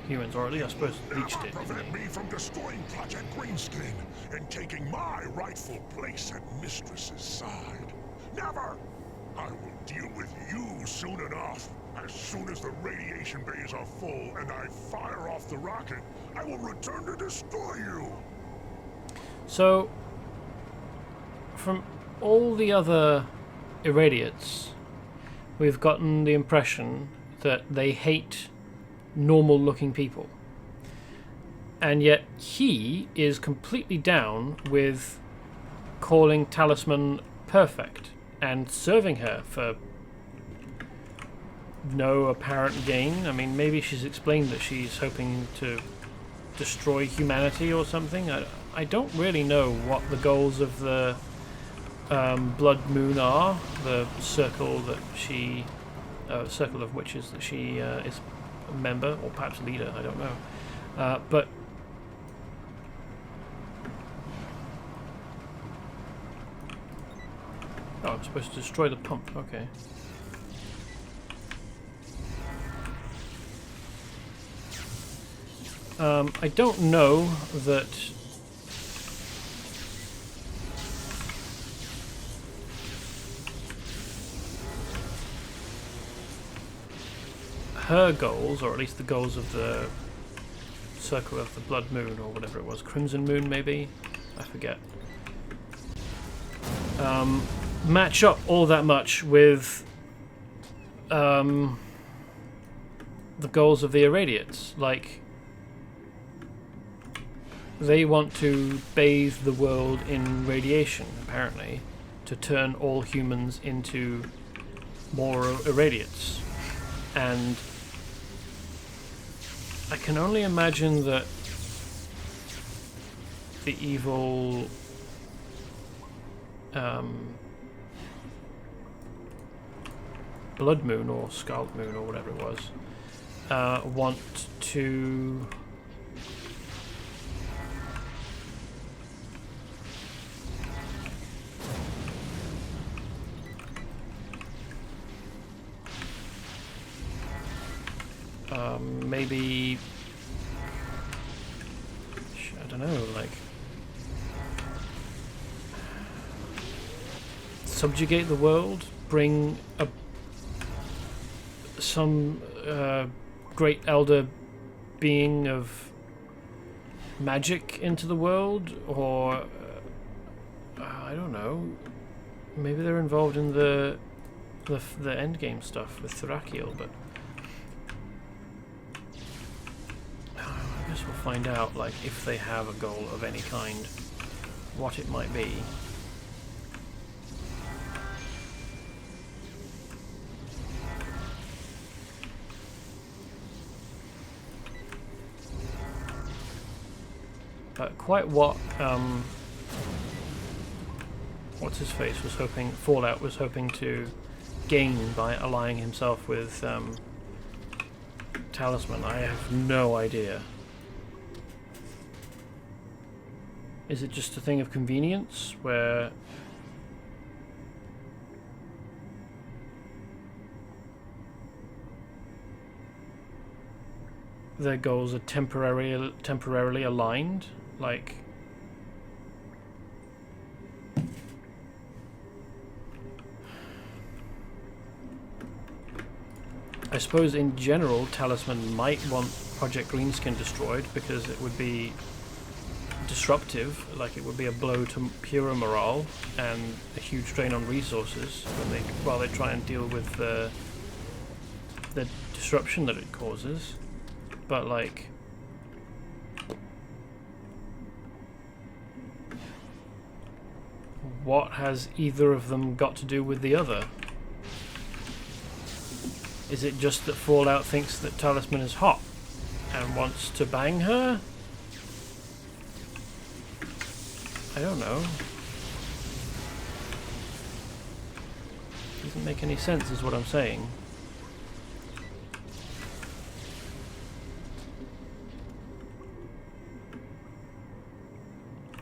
humans, or at least I suppose Leech did. Prevent me from destroying Project Greenskin and taking my rightful place at mistress's side. Never! I will deal with you soon enough. As soon as the radiation bays are full and I fire off the rocket, I will return to destroy you. So, from all the other Irradiates, we've gotten the impression that they hate normal-looking people. And yet he is completely down with calling Talisman perfect and serving her for no apparent gain. I mean, maybe she's explained that she's hoping to destroy humanity or something. I don't really know what the goals of the Blood Moon are, the circle that she... circle of witches that she is a member, or perhaps leader, I don't know. But oh, I'm supposed to destroy the pump, okay. I don't know that her goals, or at least the goals of the Circle of the Blood Moon, or whatever it was, Crimson Moon maybe? I forget. match up all that much with the goals of the Irradiates. Like, they want to bathe the world in radiation, apparently, to turn all humans into more Irradiates. And I can only imagine that the evil Blood Moon or Scarlet Moon or whatever it was want to maybe, I don't know, like subjugate the world, bring some great elder being of magic into the world, or I don't know, maybe they're involved in the endgame stuff with Thrakiel, but I guess we'll find out, like, if they have a goal of any kind, what it might be. Quite what what's his face was hoping, Fallout was hoping to gain by allying himself with Talisman, I have no idea. Is it just a thing of convenience where their goals are temporarily aligned? Like, I suppose in general Talisman might want Project Greenskin destroyed because it would be disruptive, like it would be a blow to pure morale and a huge drain on resources while they try and deal with the disruption that it causes. But like, what has either of them got to do with the other? Is it just that Fallout thinks that Talisman is hot and wants to bang her? I don't know. Doesn't make any sense is what I'm saying.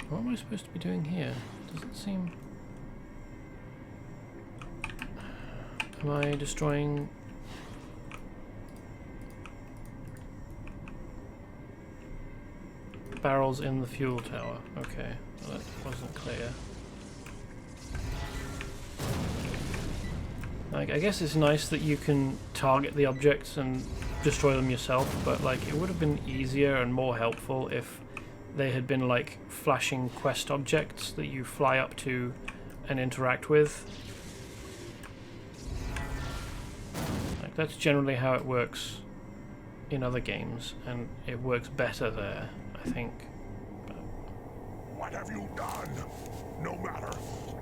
What am I supposed to be doing here? Doesn't seem... Am I destroying... barrels in the fuel tower? Okay, well, that wasn't clear. Like, I guess it's nice that you can target the objects and destroy them yourself, but like, it would have been easier and more helpful if they had been like flashing quest objects that you fly up to and interact with. Like, that's generally how it works in other games, and it works better there, I think. But what have you done? No matter.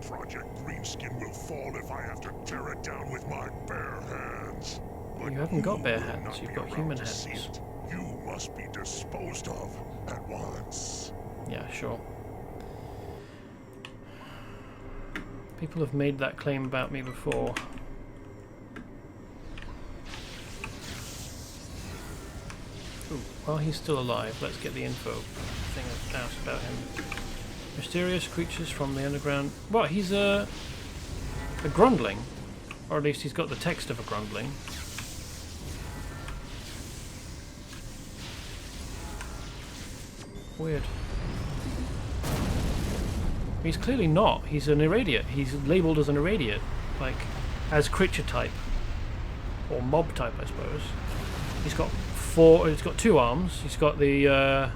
Project Greenskin will fall if I have to tear it down with my bare hands. But you haven't got bare will hands, not you've be got around human to see hands. it. You must be disposed of at once. Yeah, sure. People have made that claim about me before. Ooh, while he's still alive, let's get the info thing out about him. Mysterious creatures from the underground. What? He's a grundling, or at least he's got the text of a grundling. Weird. He's clearly not. He's an irradiate. He's labelled as an irradiate, like as creature type or mob type, I suppose. He's got he's got 2 arms. He's got the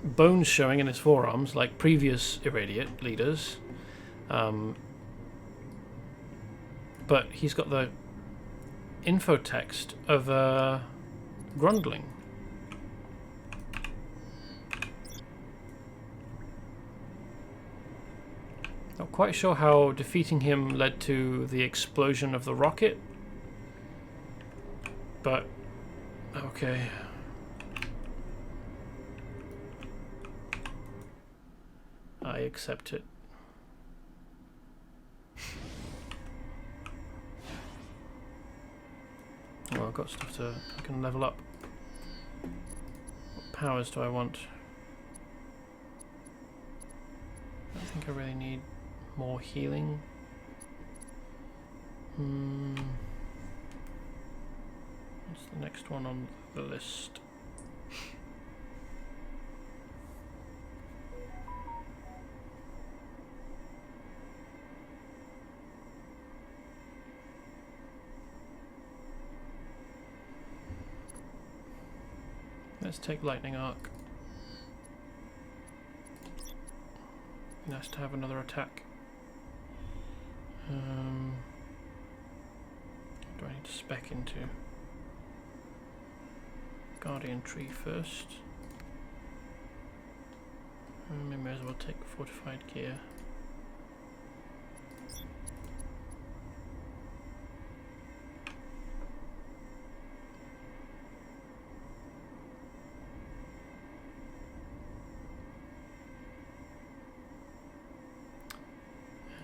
bones showing in his forearms like previous Irradiate leaders. But he's got the info text of a Grundling. Not quite sure how defeating him led to the explosion of the rocket, but okay. I accept it. Well, I've got stuff I can level up. What powers do I want? I don't think I really need more healing. What's the next one on the list? Let's take Lightning Arc. Nice to have another attack. Do I need to spec into Guardian Tree first? We may as well take Fortified Gear.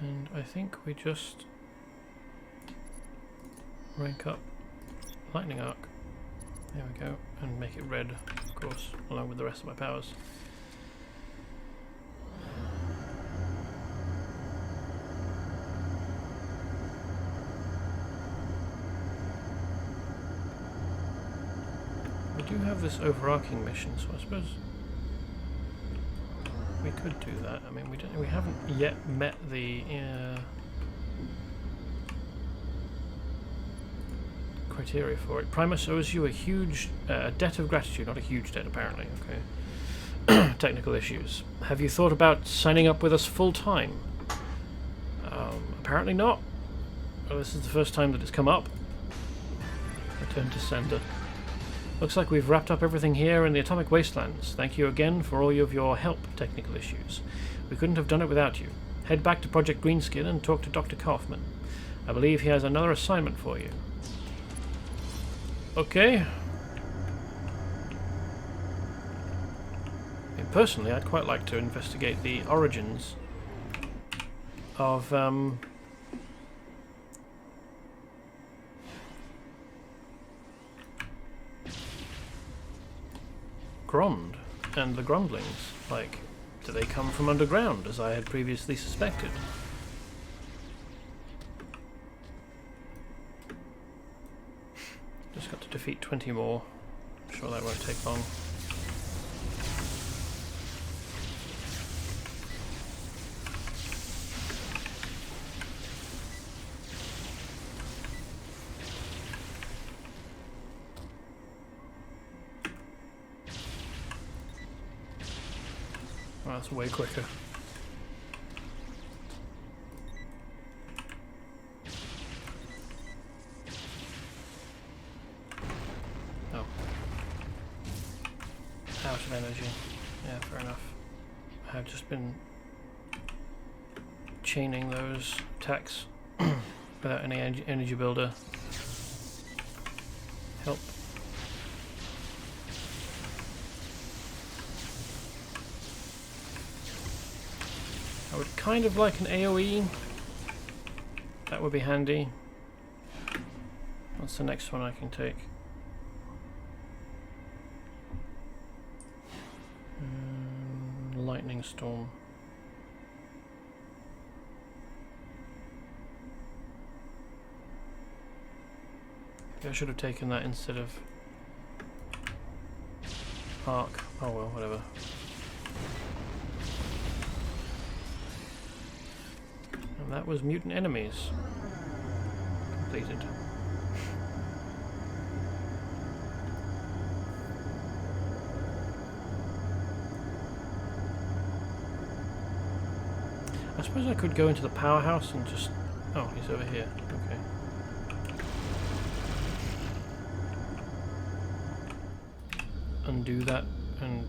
And I think we just rank up Lightning Arc. There we go, and make it red, of course, along with the rest of my powers. We do have this overarching mission, so I suppose we could do that. I mean, we haven't yet met the criteria for it. Primus owes you a huge debt of gratitude, not a huge debt apparently. Okay. Technical issues. Have you thought about signing up with us full time? Apparently not. Well, this is the first time that it's come up. I turn to sender. Looks like we've wrapped up everything here in the Atomic Wastelands. Thank you again for all of your help, technical issues. We couldn't have done it without you. Head back to Project Greenskin and talk to Dr. Kaufman. I believe he has another assignment for you. Okay. I mean, personally, I'd quite like to investigate the origins of Grond and the Grundlings. Like, do they come from underground, as I had previously suspected? Just got to defeat 20 more. I'm sure that won't take long. Well, that's way quicker. Out of energy. Yeah, fair enough. I've just been chaining those attacks without any energy builder help. I would kind of like an AoE. That would be handy. What's the next one I can take? Lightning Storm. I should have taken that instead of Arc. Oh well, whatever. And that was Mutant Enemies. Completed. suppose I could go into the powerhouse and just... Oh, he's over here. Okay. Undo that and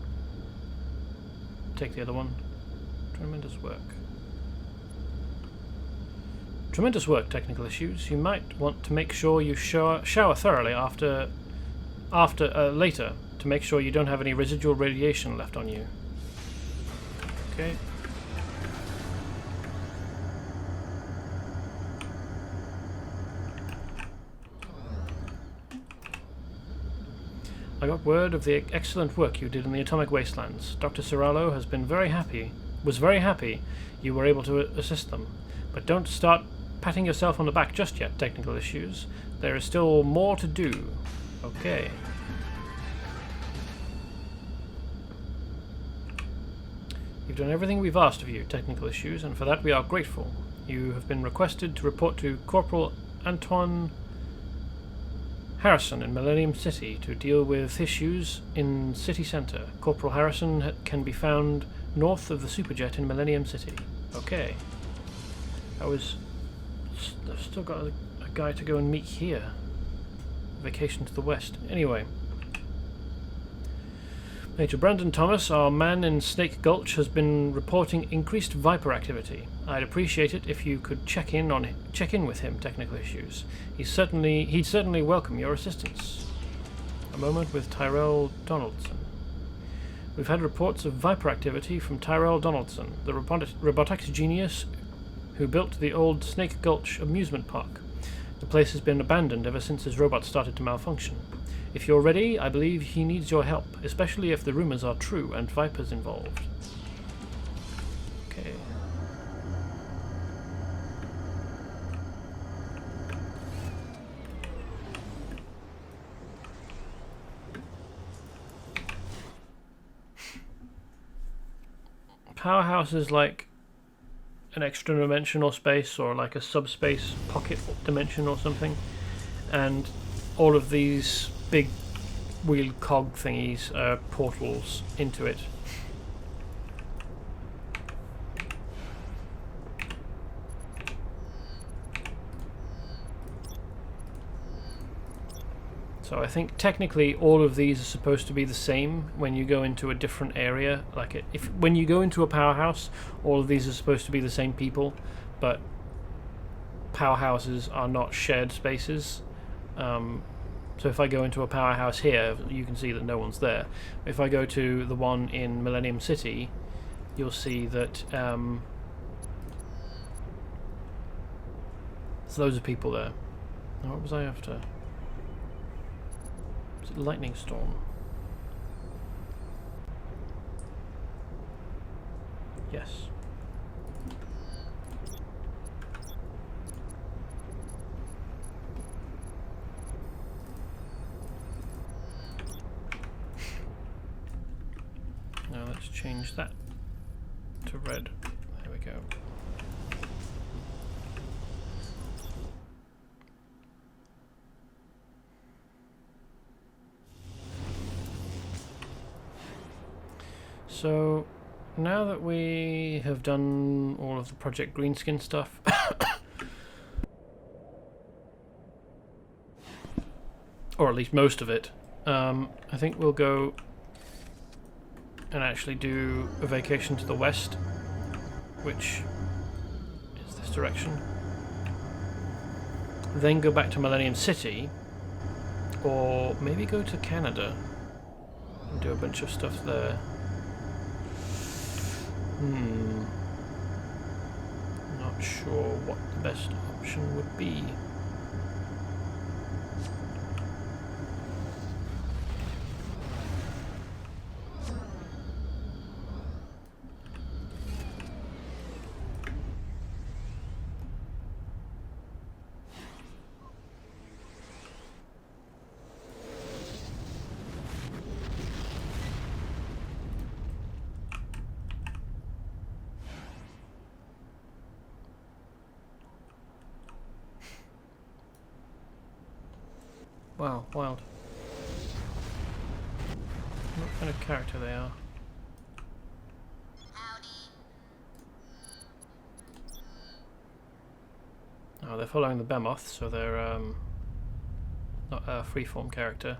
take the other one. Tremendous work. Tremendous work, technical issues. You might want to make sure you shower thoroughly later to make sure you don't have any residual radiation left on you. Okay. I got word of the excellent work you did in the Atomic Wastelands. Dr. Serralo was very happy you were able to assist them. But don't start patting yourself on the back just yet, technical issues. There is still more to do. Okay. You've done everything we've asked of you, technical issues, and for that we are grateful. You have been requested to report to Corporal Antoine Harrison in Millennium City to deal with issues in City Center. Corporal Harrison can be found north of the Superjet in Millennium City. Okay. I've still got a guy to go and meet here. Vacation to the west. Anyway. Major Brandon Thomas, our man in Snake Gulch, has been reporting increased Viper activity. I'd appreciate it if you could check in with him, technical issues. He'd certainly welcome your assistance. A moment with Tyrell Donaldson. We've had reports of Viper activity from Tyrell Donaldson, the robotics genius who built the old Snake Gulch amusement park. The place has been abandoned ever since his robot started to malfunction. If you're ready, I believe he needs your help, especially if the rumors are true and Viper's involved. Okay. Powerhouse is like an extra dimensional space or like a subspace pocket dimension or something, and all of these big wheel cog thingies are portals into it. So I think technically all of these are supposed to be the same when you go into a different area. Like when you go into a powerhouse, all of these are supposed to be the same people, but powerhouses are not shared spaces. So if I go into a powerhouse here, you can see that no one's there. If I go to the one in Millennium City, you'll see that there's loads of people there. Now, what was I after? Was it lightning storm? Yes. Now let's change that to red. There we go. So now that we have done all of the Project Greenskin stuff, or at least most of it, I think we'll go and actually do a vacation to the west, which is this direction. Then go back to Millennium City, or maybe go to Canada and do a bunch of stuff there. Not sure what the best option would be. Wow, wild. What kind of character they are. They're following the Behemoth, so they're not a freeform character.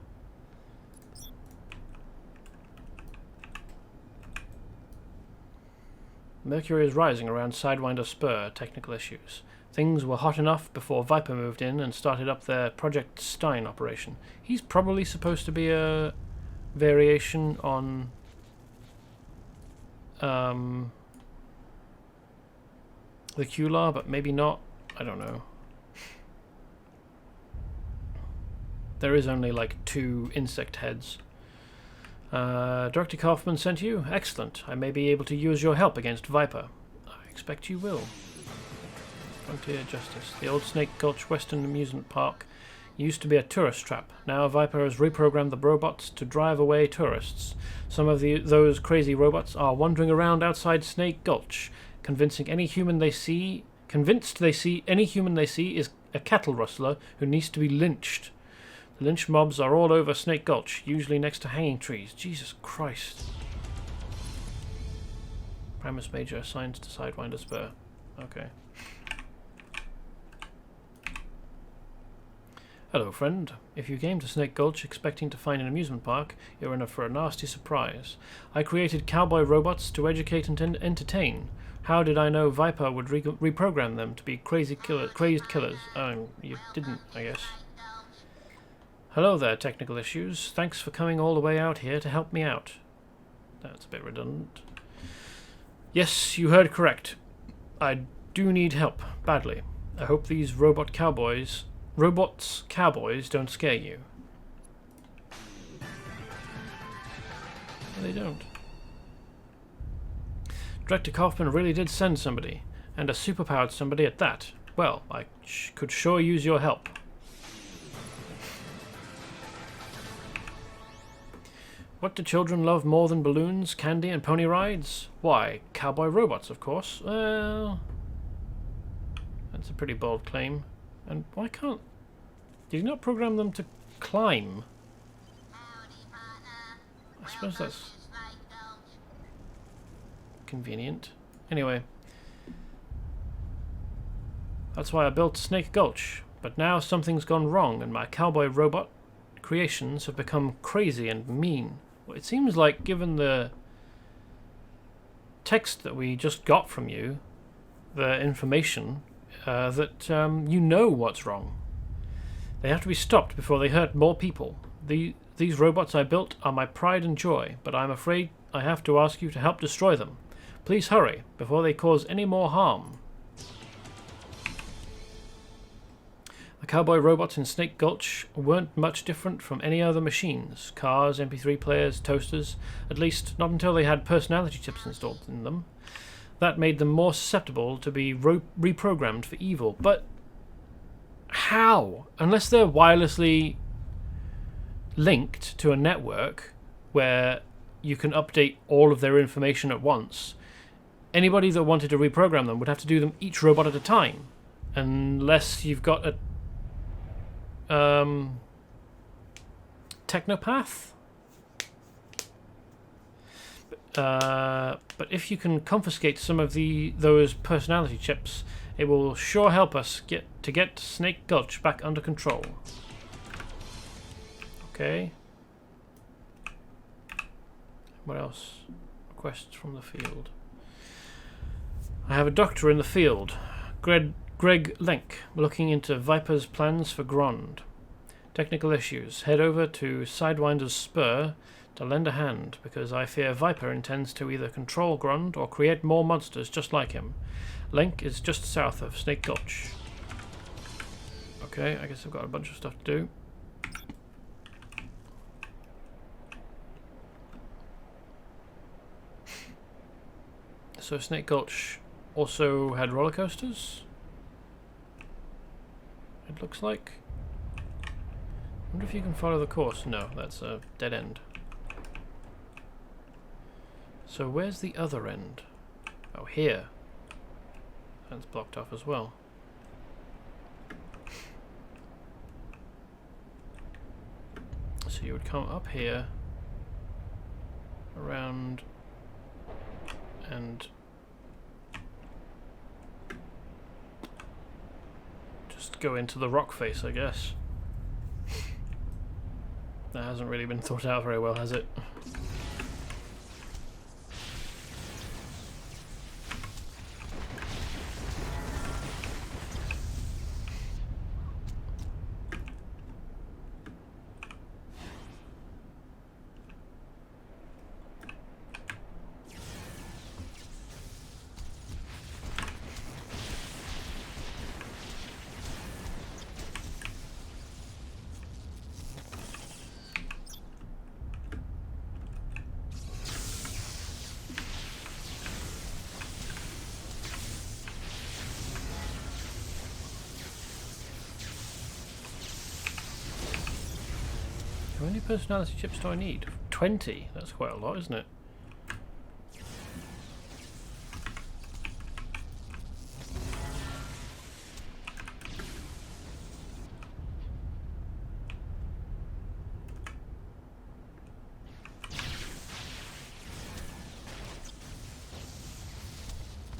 Mercury is rising around Sidewinder Spur. Technical issues. Things were hot enough before Viper moved in and started up their Project Stein operation. He's probably supposed to be a variation on the Q-Law, but maybe not. I don't know. There is only like 2 insect heads. Director Kaufman sent you? Excellent. I may be able to use your help against Viper. I expect you will. Frontier Justice. The old Snake Gulch Western Amusement Park used to be a tourist trap. Now Viper has reprogrammed the robots to drive away tourists. Some of those crazy robots are wandering around outside Snake Gulch, convinced they see any human they see is a cattle rustler who needs to be lynched. The lynch mobs are all over Snake Gulch, usually next to hanging trees. Jesus Christ. Primus Major assigned to Sidewinder Spur. Okay. Hello, friend. If you came to Snake Gulch expecting to find an amusement park, you're in for a nasty surprise. I created cowboy robots to educate and entertain. How did I know Viper would reprogram them to be crazed killers? You didn't, I guess. Hello there, technical issues. Thanks for coming all the way out here to help me out. That's a bit redundant. Yes, you heard correct. I do need help, badly. I hope these robots cowboys don't scare you. No, they don't. Director Kaufman really did send somebody, and a superpowered somebody at that. Well, I could sure use your help. What do children love more than balloons, candy, and pony rides? Why, cowboy robots, of course. Well, that's a pretty bold claim. And why can't... Did you not program them to climb? I suppose that's convenient. Anyway. That's why I built Snake Gulch. But now something's gone wrong and my cowboy robot creations have become crazy and mean. Well, it seems like, given the text that we just got from you, the information, that you know what's wrong. They have to be stopped before they hurt more people. These robots I built are my pride and joy, but I'm afraid I have to ask you to help destroy them. Please hurry, before they cause any more harm. The cowboy robots in Snake Gulch weren't much different from any other machines. Cars, MP3 players, toasters, at least not until they had personality chips installed in them. That made them more susceptible to be reprogrammed for evil. But how? Unless they're wirelessly linked to a network where you can update all of their information at once, anybody that wanted to reprogram them would have to do them each robot at a time. Unless you've got a technopath? But if you can confiscate some of those personality chips, it will sure help us get Snake Gulch back under control. Okay. What else? Requests from the field. I have a doctor in the field. Greg Lenk, looking into Viper's plans for Grond. Technical issues. Head over to Sidewinder's Spur to lend a hand, because I fear Viper intends to either control Grond or create more monsters just like him. Lenk is just south of Snake Gulch. Okay, I guess I've got a bunch of stuff to do. So Snake Gulch also had roller coasters? It looks like. I wonder if you can follow the course. No, that's a dead end. So where's the other end? Oh, here. That's blocked off as well. So you would come up here, around, and Just go into the rock face, I guess. That hasn't really been thought out very well, has it? How many personality chips do I need? 20? That's quite a lot, isn't it?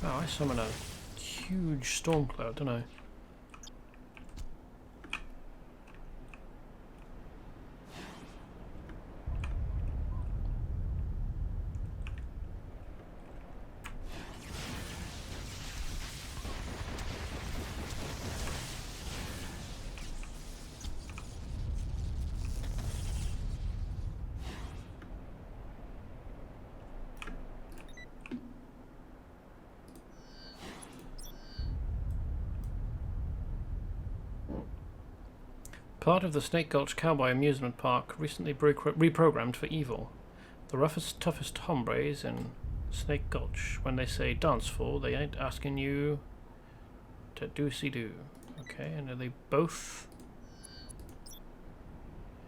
Oh, I summon a huge storm cloud, don't I? Part of the Snake Gulch Cowboy Amusement Park recently reprogrammed for evil. The roughest, toughest hombres in Snake Gulch. When they say dance floor, they ain't asking you to do-see-do. Okay, and are they both...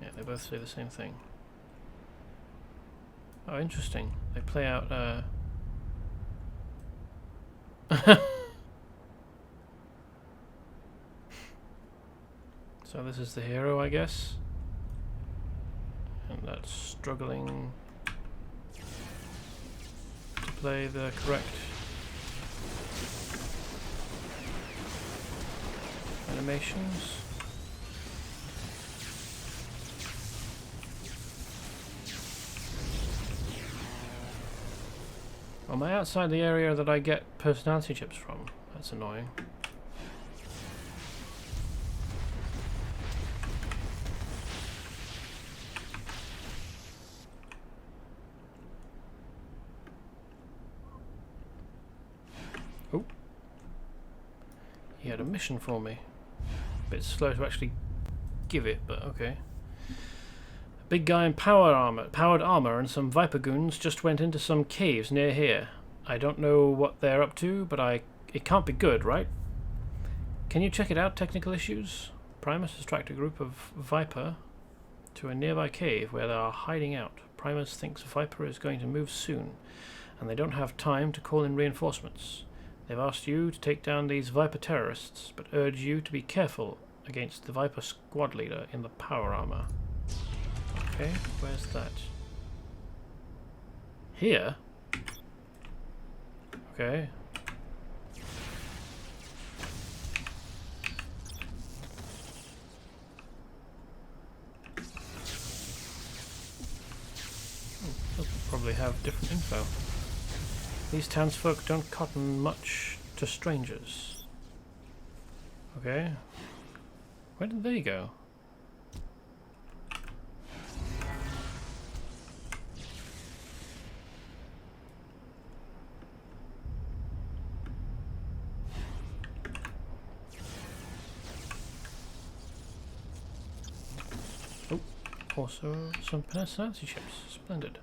Yeah, they both say the same thing. Oh, interesting. They play out, So this is the hero, I guess. And that's struggling to play the correct animations. Am I outside the area that I get personality chips from? That's annoying. Oh. He had a mission for me. A bit slow to actually give it, but okay. A big guy in powered armor and some Viper goons just went into some caves near here. I don't know what they're up to, but it can't be good, right? Can you check it out, technical issues? Primus has tracked a group of Viper to a nearby cave where they are hiding out. Primus thinks Viper is going to move soon, and they don't have time to call in reinforcements. They've asked you to take down these Viper terrorists, but urge you to be careful against the Viper squad leader in the power armor. Okay, where's that? Here? Okay. They'll probably have different info. These townsfolk don't cotton much to strangers. Okay. Where did they go? Oh, also some personality chips. Splendid.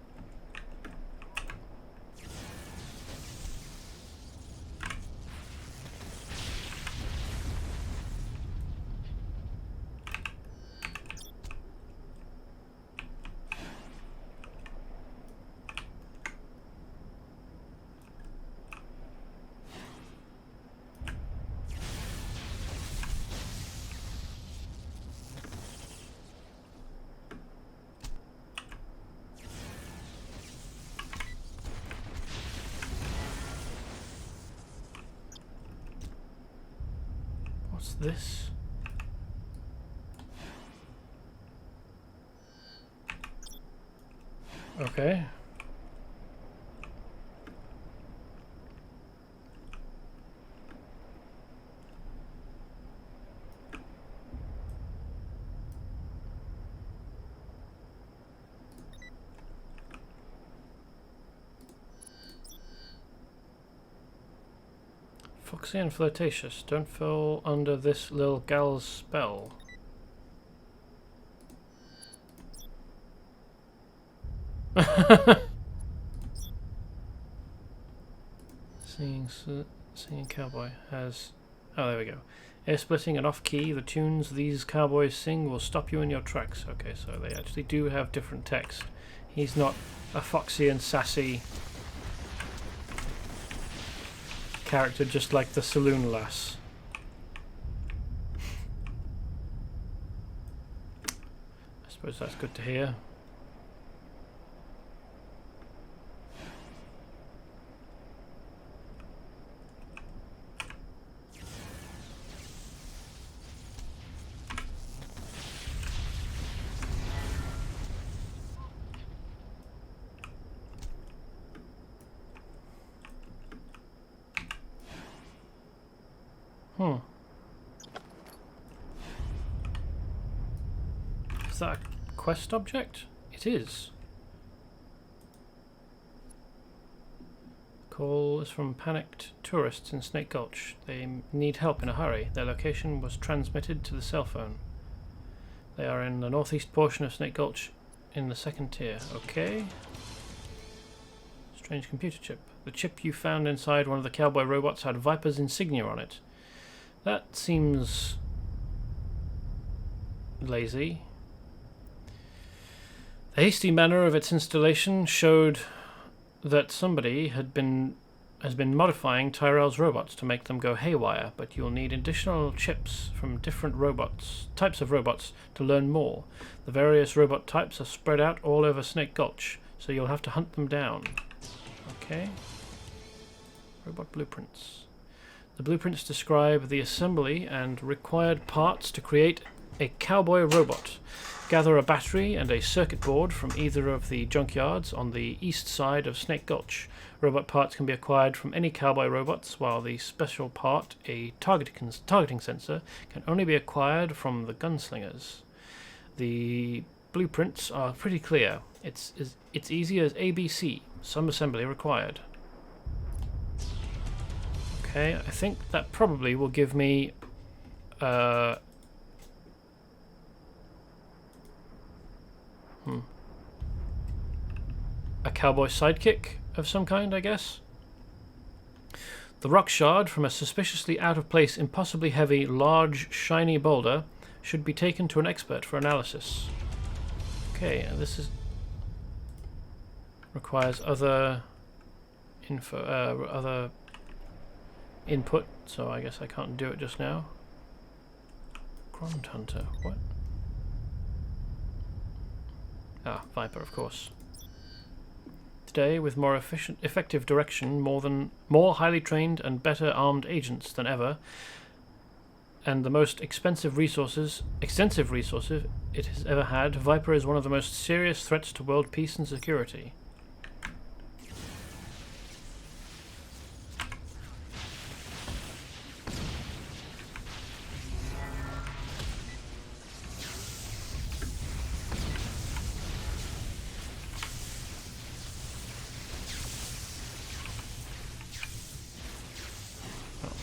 What's this? Okay. Foxy and flirtatious. Don't fall under this little gal's spell. Singing cowboy has... Oh, there we go. Air splitting and off key. The tunes these cowboys sing will stop you in your tracks. Okay, so they actually do have different text. He's not a foxy and sassy character just like the saloon lass. I suppose that's good to hear. Is that a quest object? It is. Call is from panicked tourists in Snake Gulch. They need help in a hurry. Their location was transmitted to the cell phone. They are in the northeast portion of Snake Gulch in the second tier. Okay. Strange computer chip. The chip you found inside one of the cowboy robots had Viper's insignia on it. That seems lazy. The hasty manner of its installation showed that somebody has been modifying Tyrell's robots to make them go haywire, but you'll need additional chips from different types of robots to learn more. The various robot types are spread out all over Snake Gulch, so you'll have to hunt them down. Okay. Robot blueprints. The blueprints describe the assembly and required parts to create a cowboy robot. Gather a battery and a circuit board from either of the junkyards on the east side of Snake Gulch. Robot parts can be acquired from any cowboy robots, while the special part, a targeting sensor, can only be acquired from the gunslingers. The blueprints are pretty clear. It's easy as ABC. Some assembly required. Okay, I think that probably will give me a cowboy sidekick of some kind, I guess. The rock shard from a suspiciously out-of-place, impossibly heavy, large, shiny boulder should be taken to an expert for analysis. Okay, and this is requires other input, so I guess I can't do it just now. Grunt Hunter, what? Ah, Viper, of course. Today, with more effective direction, more highly trained and better armed agents than ever, and the most extensive resources it has ever had, Viper is one of the most serious threats to world peace and security.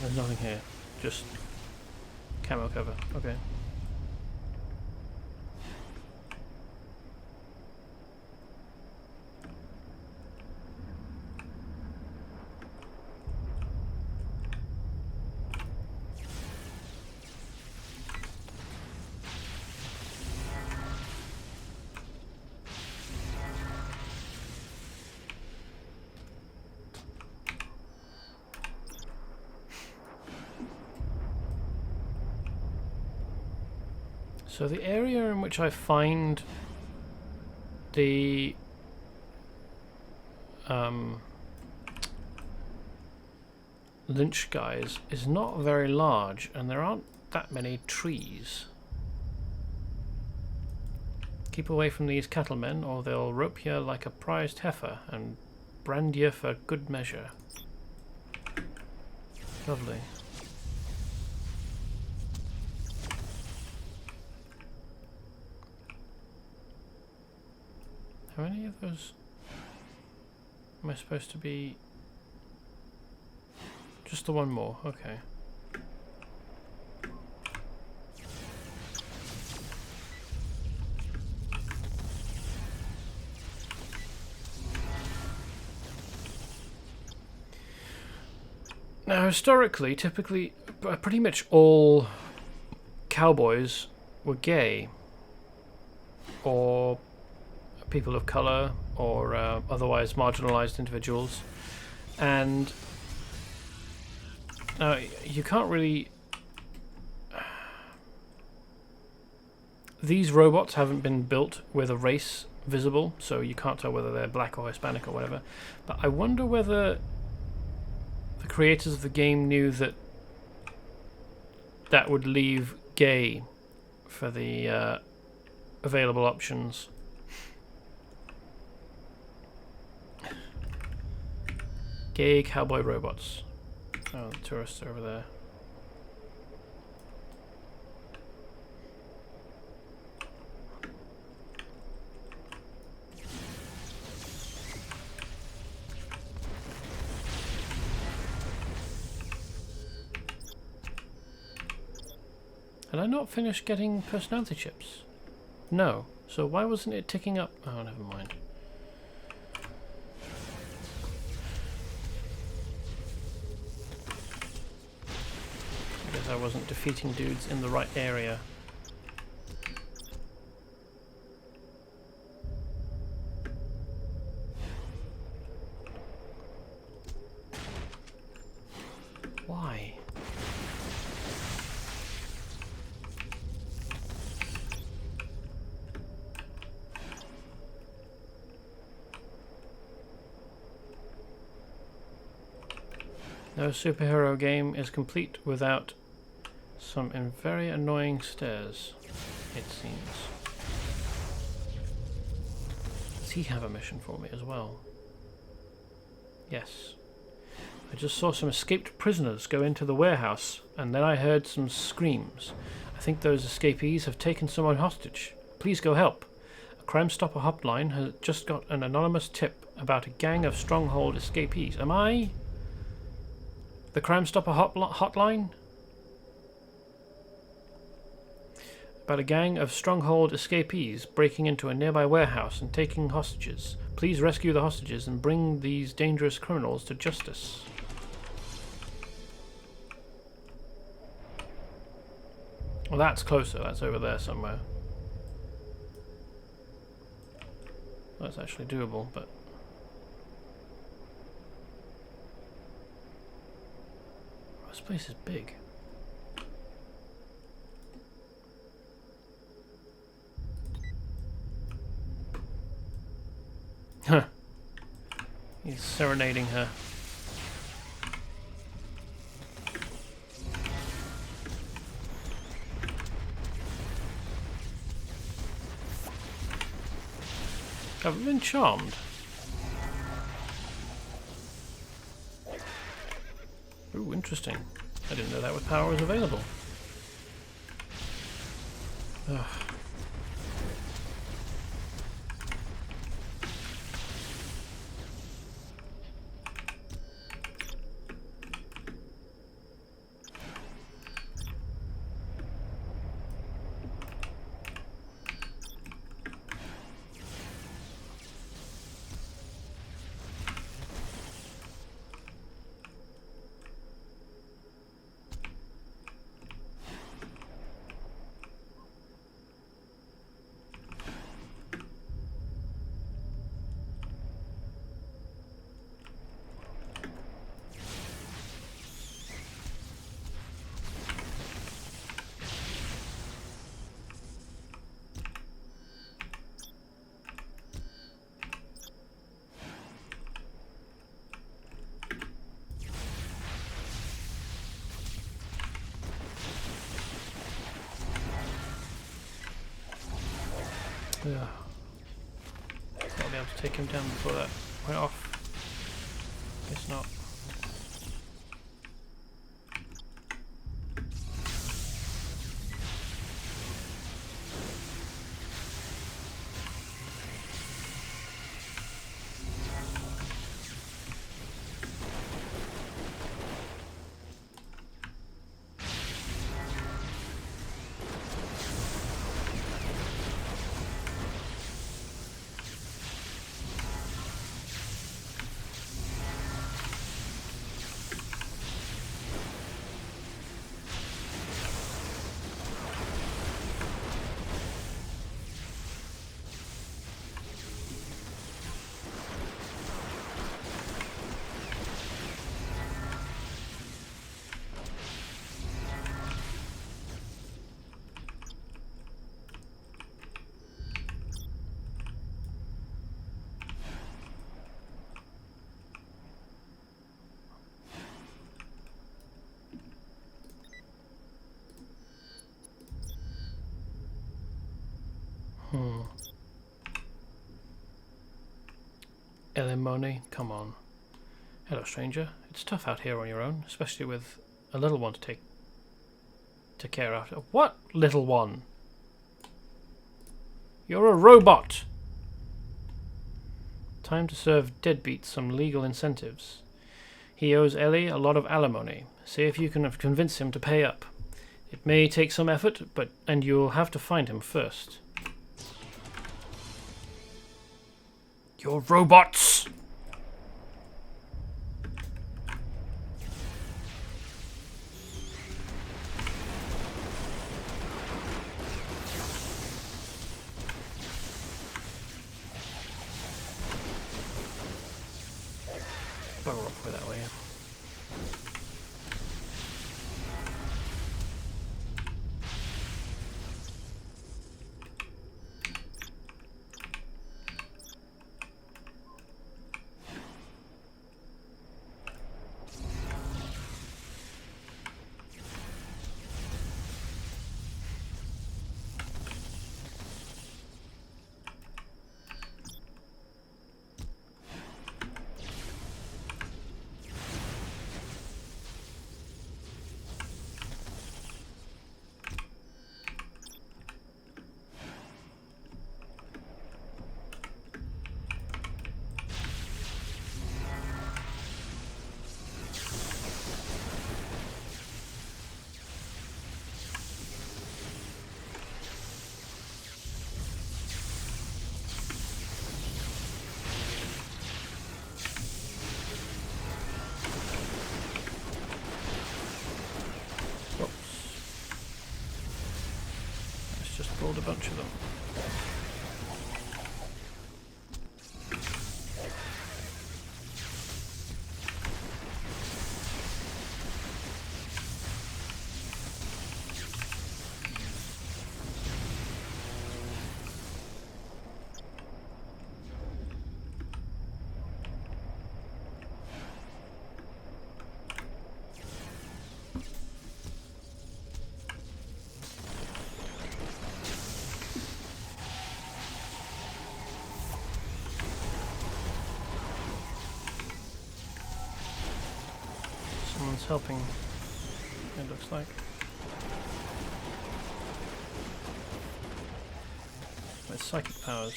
There's nothing here, just camo cover. Okay. So the area in which I find the lynch guys is not very large, and there aren't that many trees. Keep away from these cattlemen, or they'll rope you like a prized heifer and brand you for good measure. Lovely. How many of those am I supposed to be? Just the one more, okay. Now, historically, typically, pretty much all cowboys were gay, or people of colour, or otherwise marginalised individuals, and you can't really. These robots haven't been built with a race visible, so you can't tell whether they're black or Hispanic or whatever. But I wonder whether the creators of the game knew that that would leave gay for the available options. Gay cowboy robots. Oh, the tourists are over there. Had I not finished getting personality chips? No. So why wasn't it ticking up? Oh, never mind. I guess I wasn't defeating dudes in the right area. Why? No superhero game is complete without some very annoying stairs, it seems. Does he have a mission for me as well? Yes. I just saw some escaped prisoners go into the warehouse, and then I heard some screams. I think those escapees have taken someone hostage. Please go help. A Crime Stopper hotline has just got an anonymous tip about a gang of Stronghold escapees. Am I the Crime Stopper hotline? About a gang of Stronghold escapees breaking into a nearby warehouse and taking hostages. Please rescue the hostages and bring these dangerous criminals to justice. Well, that's closer. That's over there somewhere. That's actually doable, but... This place is big. Huh. He's serenading her. I've been charmed. Ooh, interesting. I didn't know that power was available. Ugh. Yeah. I'll be able to take him down before that went off. Guess not. Elimone, come on. Hello, stranger. It's tough out here on your own, especially with a little one to take care of. What little one? You're a robot! Time to serve Deadbeat some legal incentives. He owes Ellie a lot of alimony. See if you can convince him to pay up. It may take some effort, and you'll have to find him first. You're robots! Bugger off with that way. Rolled a bunch of them. Someone's helping, it looks like. With psychic powers.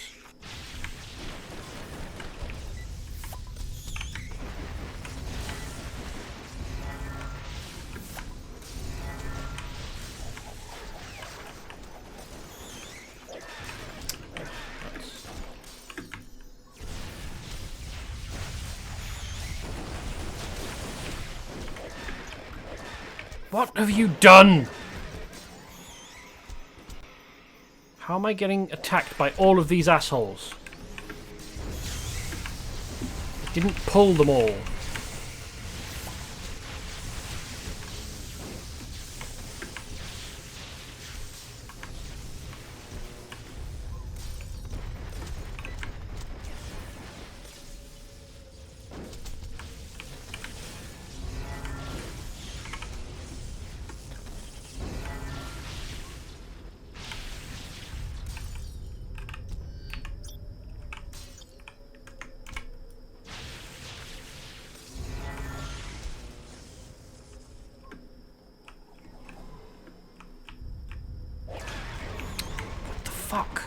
What have you done? How am I getting attacked by all of these assholes? I didn't pull them all. fuck?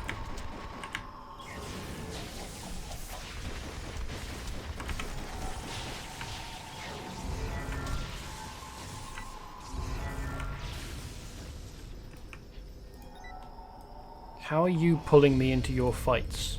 How are you pulling me into your fights?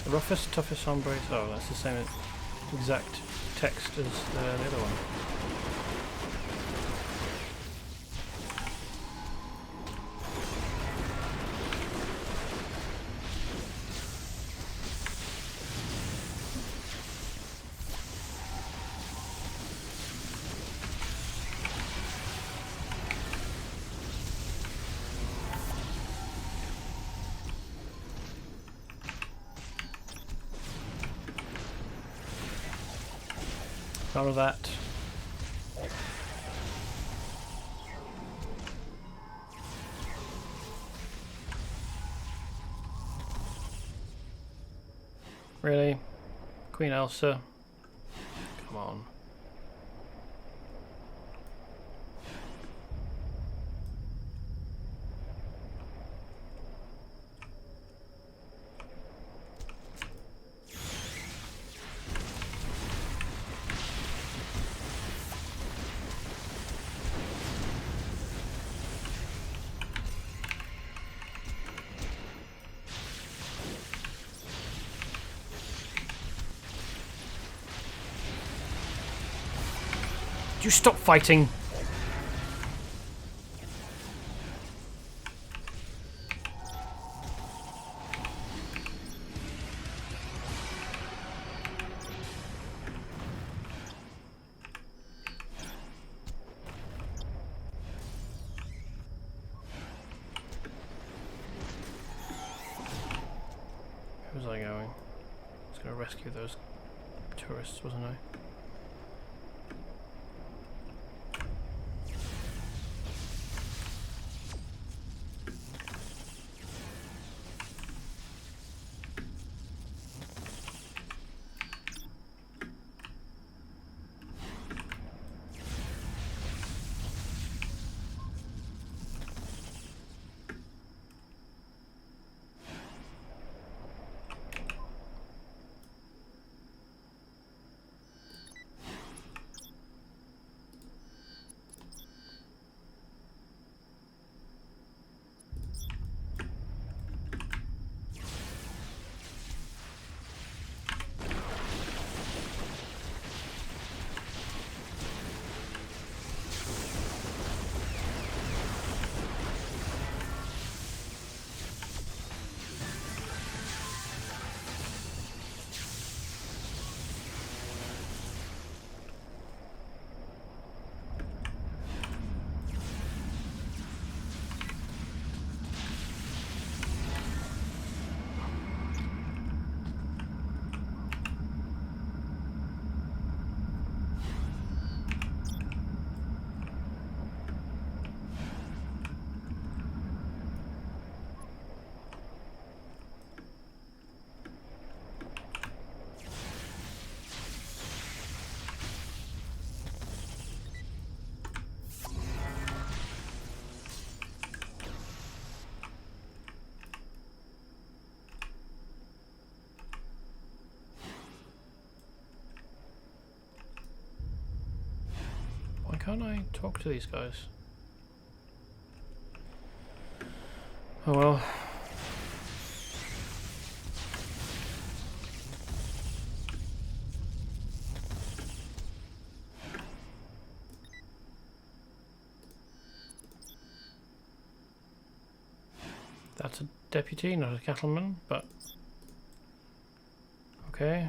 The roughest, toughest hombres. Oh, that's the same exact text as the other one. None of that. Really? Queen Elsa? Come on. You stop fighting! Where was I going? I was going to rescue those tourists, wasn't I? Why can't I talk to these guys? Oh well. That's a deputy, not a cattleman, but okay.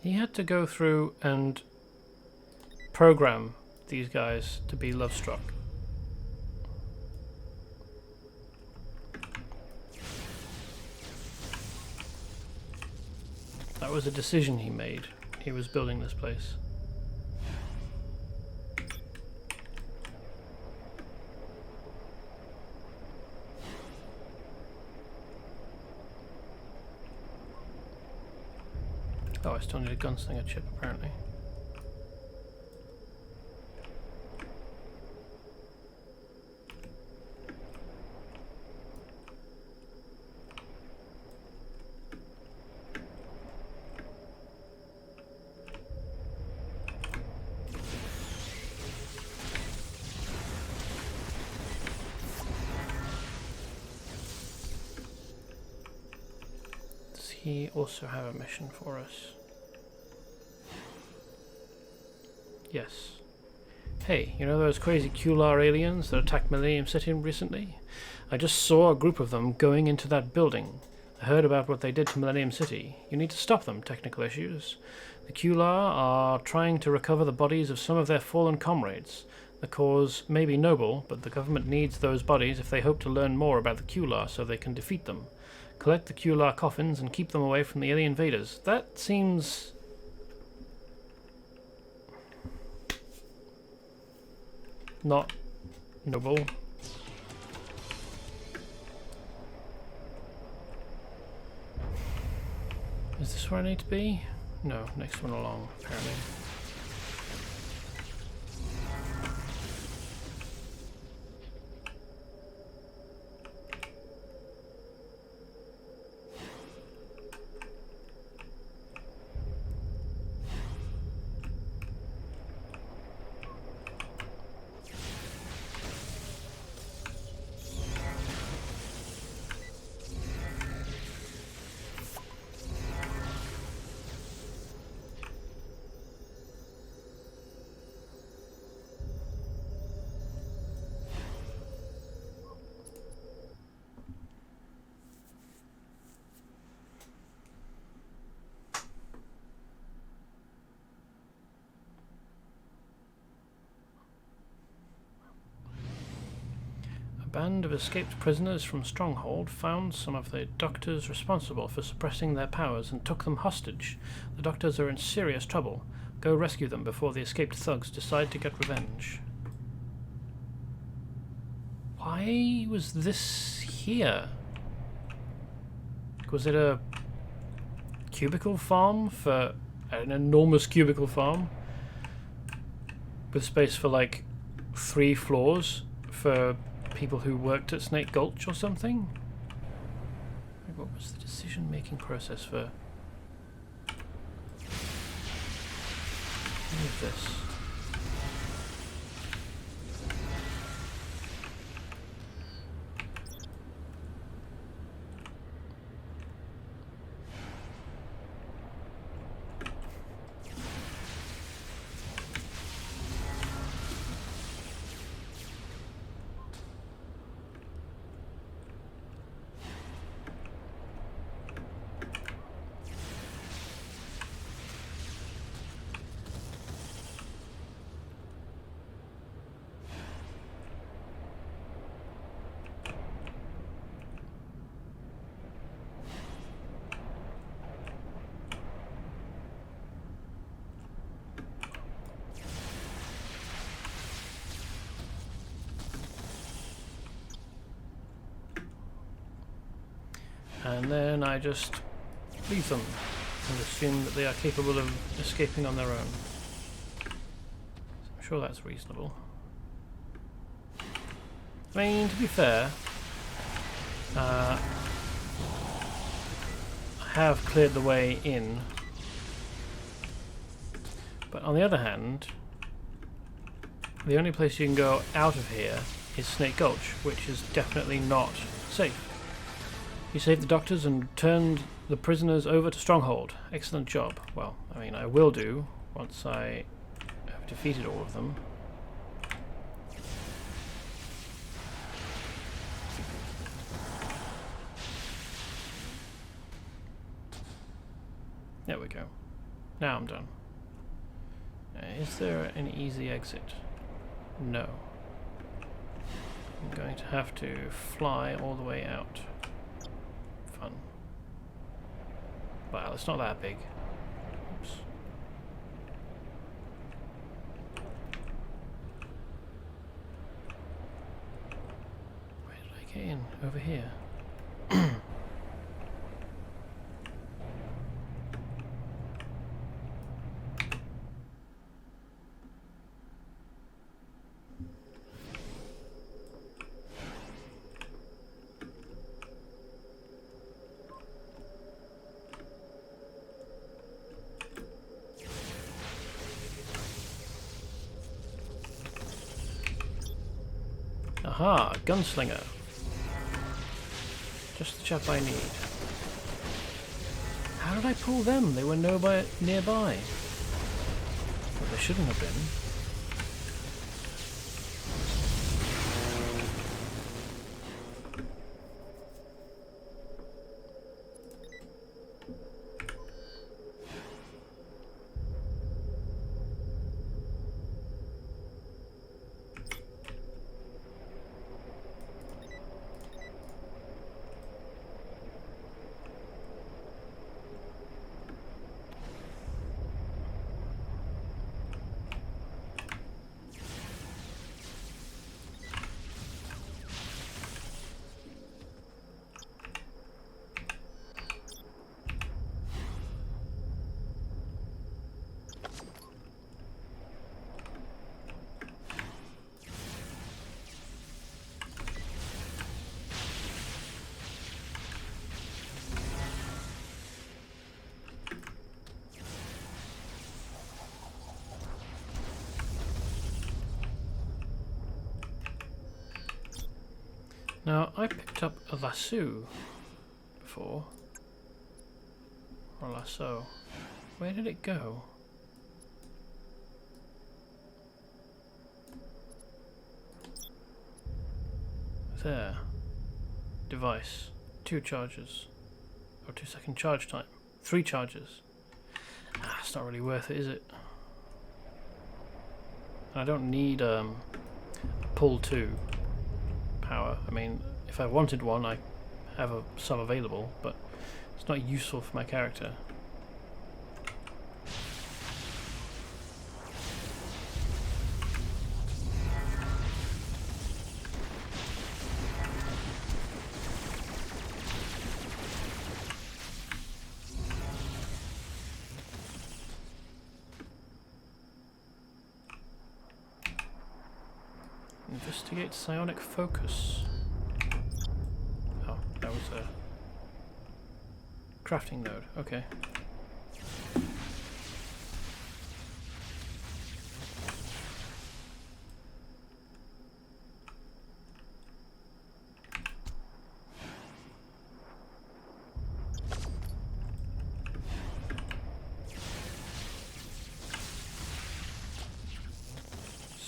He had to go through and program these guys to be love-struck. That was a decision he made. He was building this place. Oh, I still need a gunslinger chip, apparently. Does he also have a mission for us? Yes. Hey, you know those crazy Kular aliens that attacked Millennium City recently? I just saw a group of them going into that building. I heard about what they did to Millennium City. You need to stop them, technical issues. The Kular are trying to recover the bodies of some of their fallen comrades. The cause may be noble, but the government needs those bodies if they hope to learn more about the Kular so they can defeat them. Collect the Kular coffins and keep them away from the alien invaders. That seems... not noble. Is this where I need to be? No, next one along, apparently. A band of escaped prisoners from Stronghold found some of the doctors responsible for suppressing their powers and took them hostage. The doctors are in serious trouble. Go rescue them before the escaped thugs decide to get revenge. Why was this here? Was it a cubicle farm for an enormous cubicle farm with space for like 3 floors for people who worked at Snake Gulch or something? What was the decision-making process for any of this? And then I just leave them and assume that they are capable of escaping on their own. I'm sure that's reasonable. I mean, to be fair, I have cleared the way in, but on the other hand, the only place you can go out of here is Snake Gulch, which is definitely not safe. You saved the doctors and turned the prisoners over to Stronghold. Excellent job. Well, I mean, I will do once I have defeated all of them. There we go. Now I'm done. Is there an easy exit? No. I'm going to have to fly all the way out. Fun. Well, it's not that big. Oops. Where did I get in? Over here. Aha, gunslinger. Just the chap I need. How did I pull them? They were nowhere nearby. Well, they shouldn't have been. Now, I picked up a lasso before. Or a lasso. Where did it go? There. Device. 2 charges. Or 2-second charge time. 3 charges. Ah, it's not really worth it, is it? I don't need pull 2 power. I mean, if I wanted one, I have some available, but it's not useful for my character. Investigate psionic focus. Oh, that was a crafting node. Okay.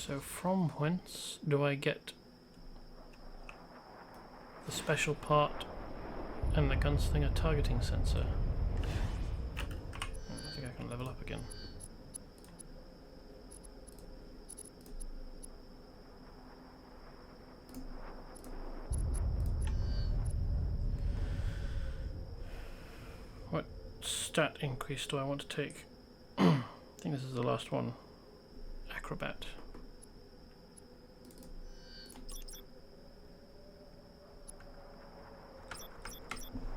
So from whence do I get the special part and the gunslinger targeting sensor? I think I can level up again. What stat increase do I want to take? I think this is the last one. Acrobat.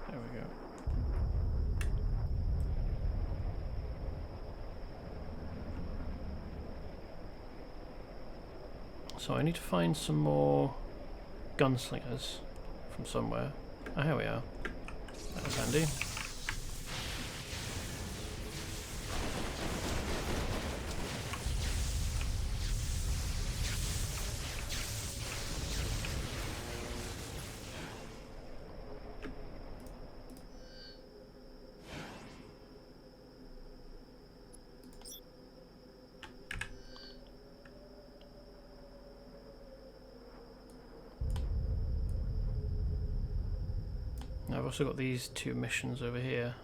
There we go. So I need to find some more gunslingers from somewhere. Oh, here we are. That was handy. I've also got these 2 missions over here.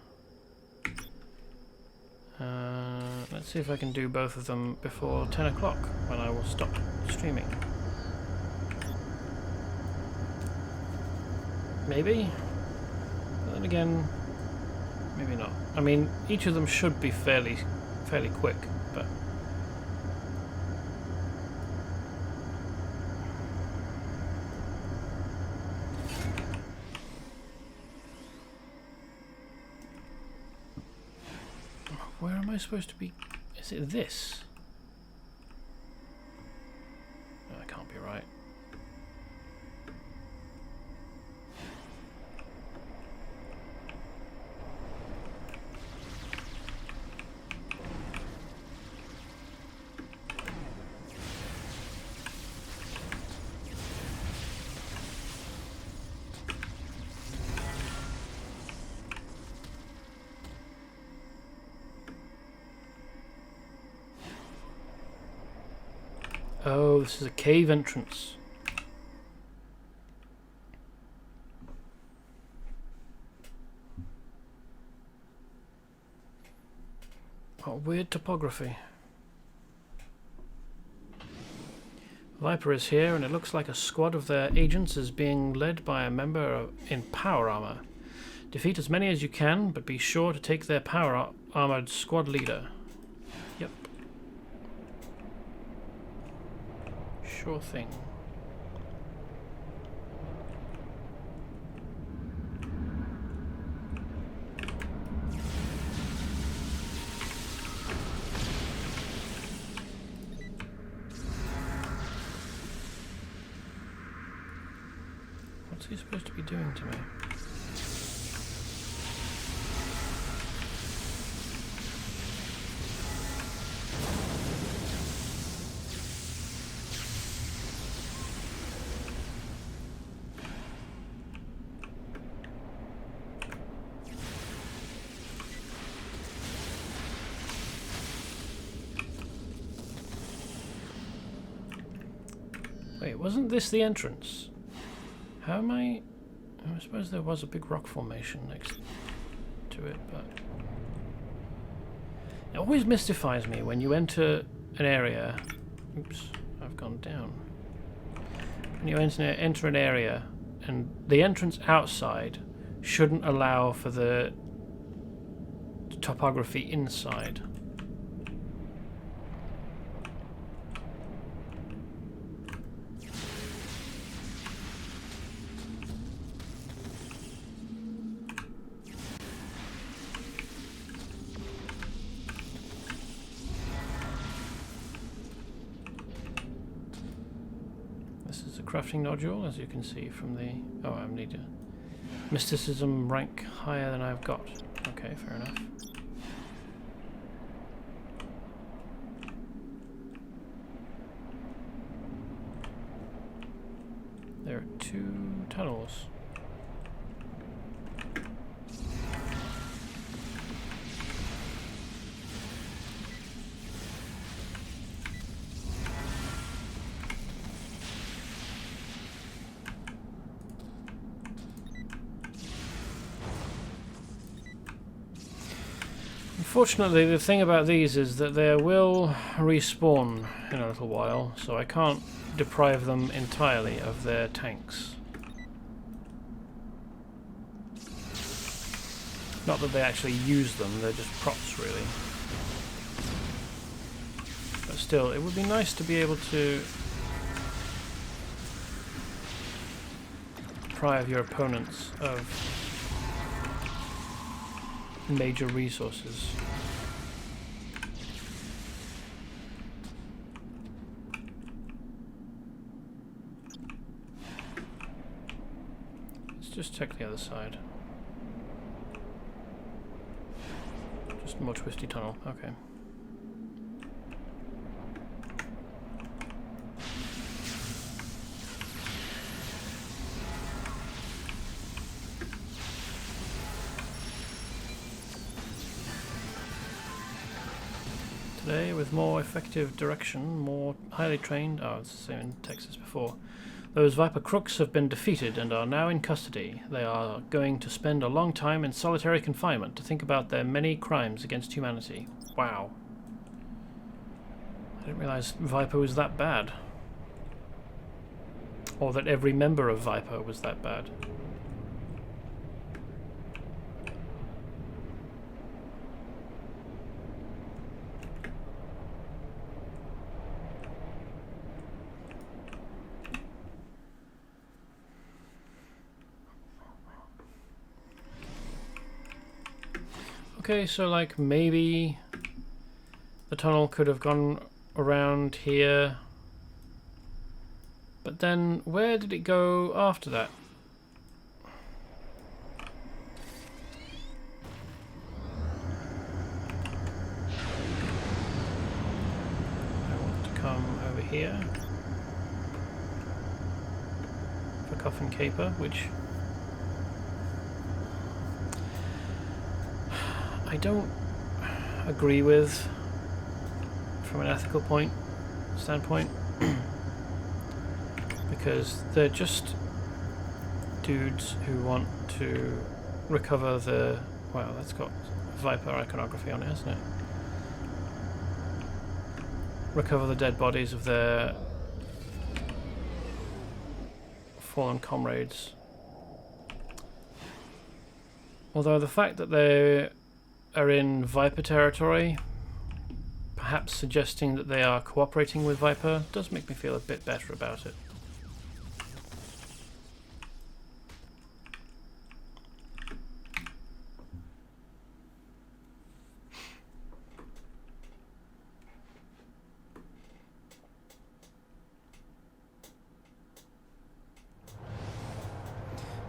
And Let's see if I can do both of them before 10 o'clock, when I will stop streaming. Maybe? But then again, maybe not. I mean, each of them should be fairly quick, but... Where am I supposed to be? Is it this? No, that can't be right. Oh, this is a cave entrance. What weird topography. Viper is here, and it looks like a squad of their agents is being led by a member in power armor. Defeat as many as you can, but be sure to take their armored squad leader. Yep. Sure thing. What's he supposed to be doing to me? Wait, wasn't this the entrance? How am I suppose there was a big rock formation next to it, but... It always mystifies me when you enter an area... Oops, I've gone down. When you enter an area, and the entrance outside shouldn't allow for the topography inside. Crafting nodule, as you can see from the... Oh, I need a mysticism rank higher than I've got. Okay, fair enough. There are 2 tunnels. Unfortunately, the thing about these is that they will respawn in a little while, so I can't deprive them entirely of their tanks. Not that they actually use them, they're just props, really. But still, it would be nice to be able to deprive your opponents of major resources. Let's just check the other side. Just more twisty tunnel, okay. Today, with more effective direction, more highly trained... Oh, it's the same in text as before. Those Viper crooks have been defeated and are now in custody. They are going to spend a long time in solitary confinement to think about their many crimes against humanity. Wow. I didn't realise Viper was that bad. Or that every member of Viper was that bad. Okay, so like maybe the tunnel could have gone around here. But then where did it go after that? I want to come over here for Coffin Caper, which I don't agree with from an ethical standpoint. Because they're just dudes who want to recover the... Wow, that's got Viper iconography on it, hasn't it? Recover the dead bodies of their fallen comrades. Although the fact that they are in Viper territory, perhaps suggesting that they are cooperating with Viper, does make me feel a bit better about it.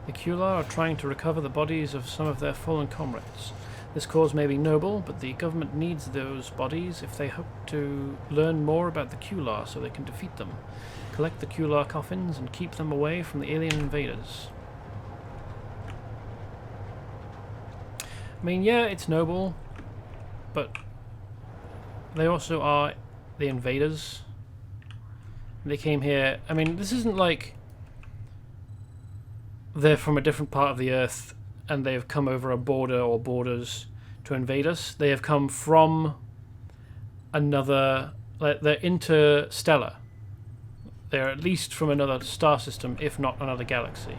The Kular are trying to recover the bodies of some of their fallen comrades. This cause may be noble, but the government needs those bodies if they hope to learn more about the Kular so they can defeat them. Collect the Kular coffins and keep them away from the alien invaders. I mean, yeah, it's noble, but they also are the invaders. They came here... I mean, this isn't like they're from a different part of the Earth and they've come over a border or borders to invade us. They have come from another... Like, they're interstellar. They're at least from another star system, if not another galaxy.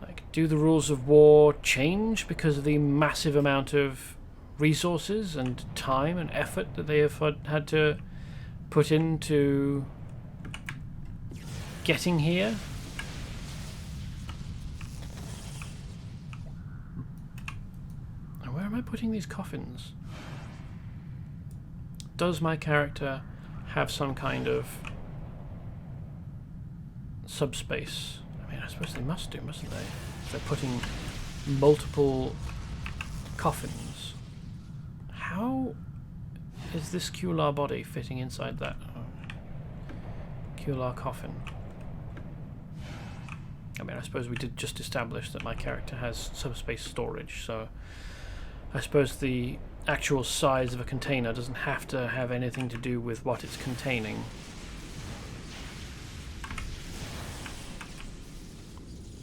Like, do the rules of war change because of the massive amount of resources and time and effort that they have had to put into getting here? Where am I putting these coffins? Does my character have some kind of subspace? I mean, I suppose they must do, mustn't they? If they're putting multiple coffins. How is this Kular body fitting inside that Kular coffin? I mean, I suppose we did just establish that my character has subspace storage, so I suppose the actual size of a container doesn't have to have anything to do with what it's containing.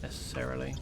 Necessarily.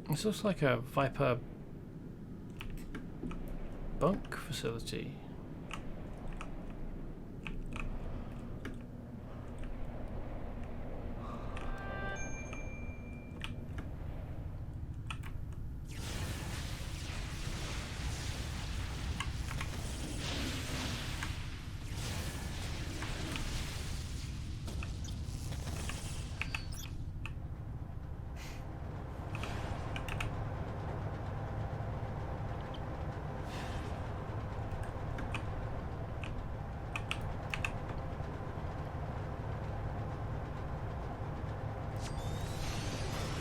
This looks like a Viper bunk facility.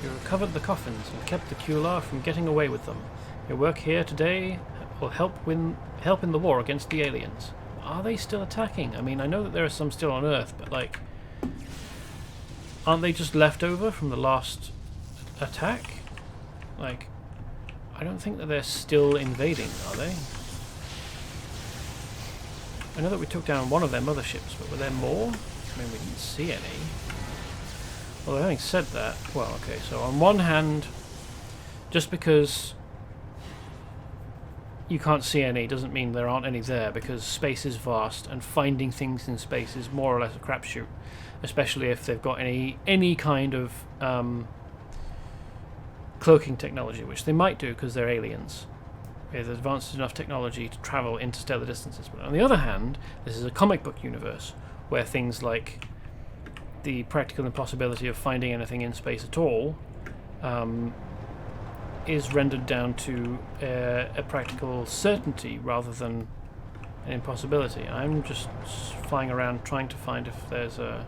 You recovered the coffins and kept the Kular from getting away with them. Your work here today will help in the war against the aliens. Are they still attacking? I mean, I know that there are some still on Earth, but like, aren't they just left over from the last attack? Like, I don't think that they're still invading, are they? I know that we took down one of their motherships, but were there more? I mean, we didn't see any. Well, having said that, well, okay, so on one hand, just because you can't see any doesn't mean there aren't any there, because space is vast, and finding things in space is more or less a crapshoot, especially if they've got any kind of cloaking technology, which they might do because they're aliens with advanced enough technology to travel interstellar distances. But on the other hand, this is a comic book universe where things like the practical impossibility of finding anything in space at all is rendered down to a practical certainty rather than an impossibility. I'm just flying around trying to find if there's an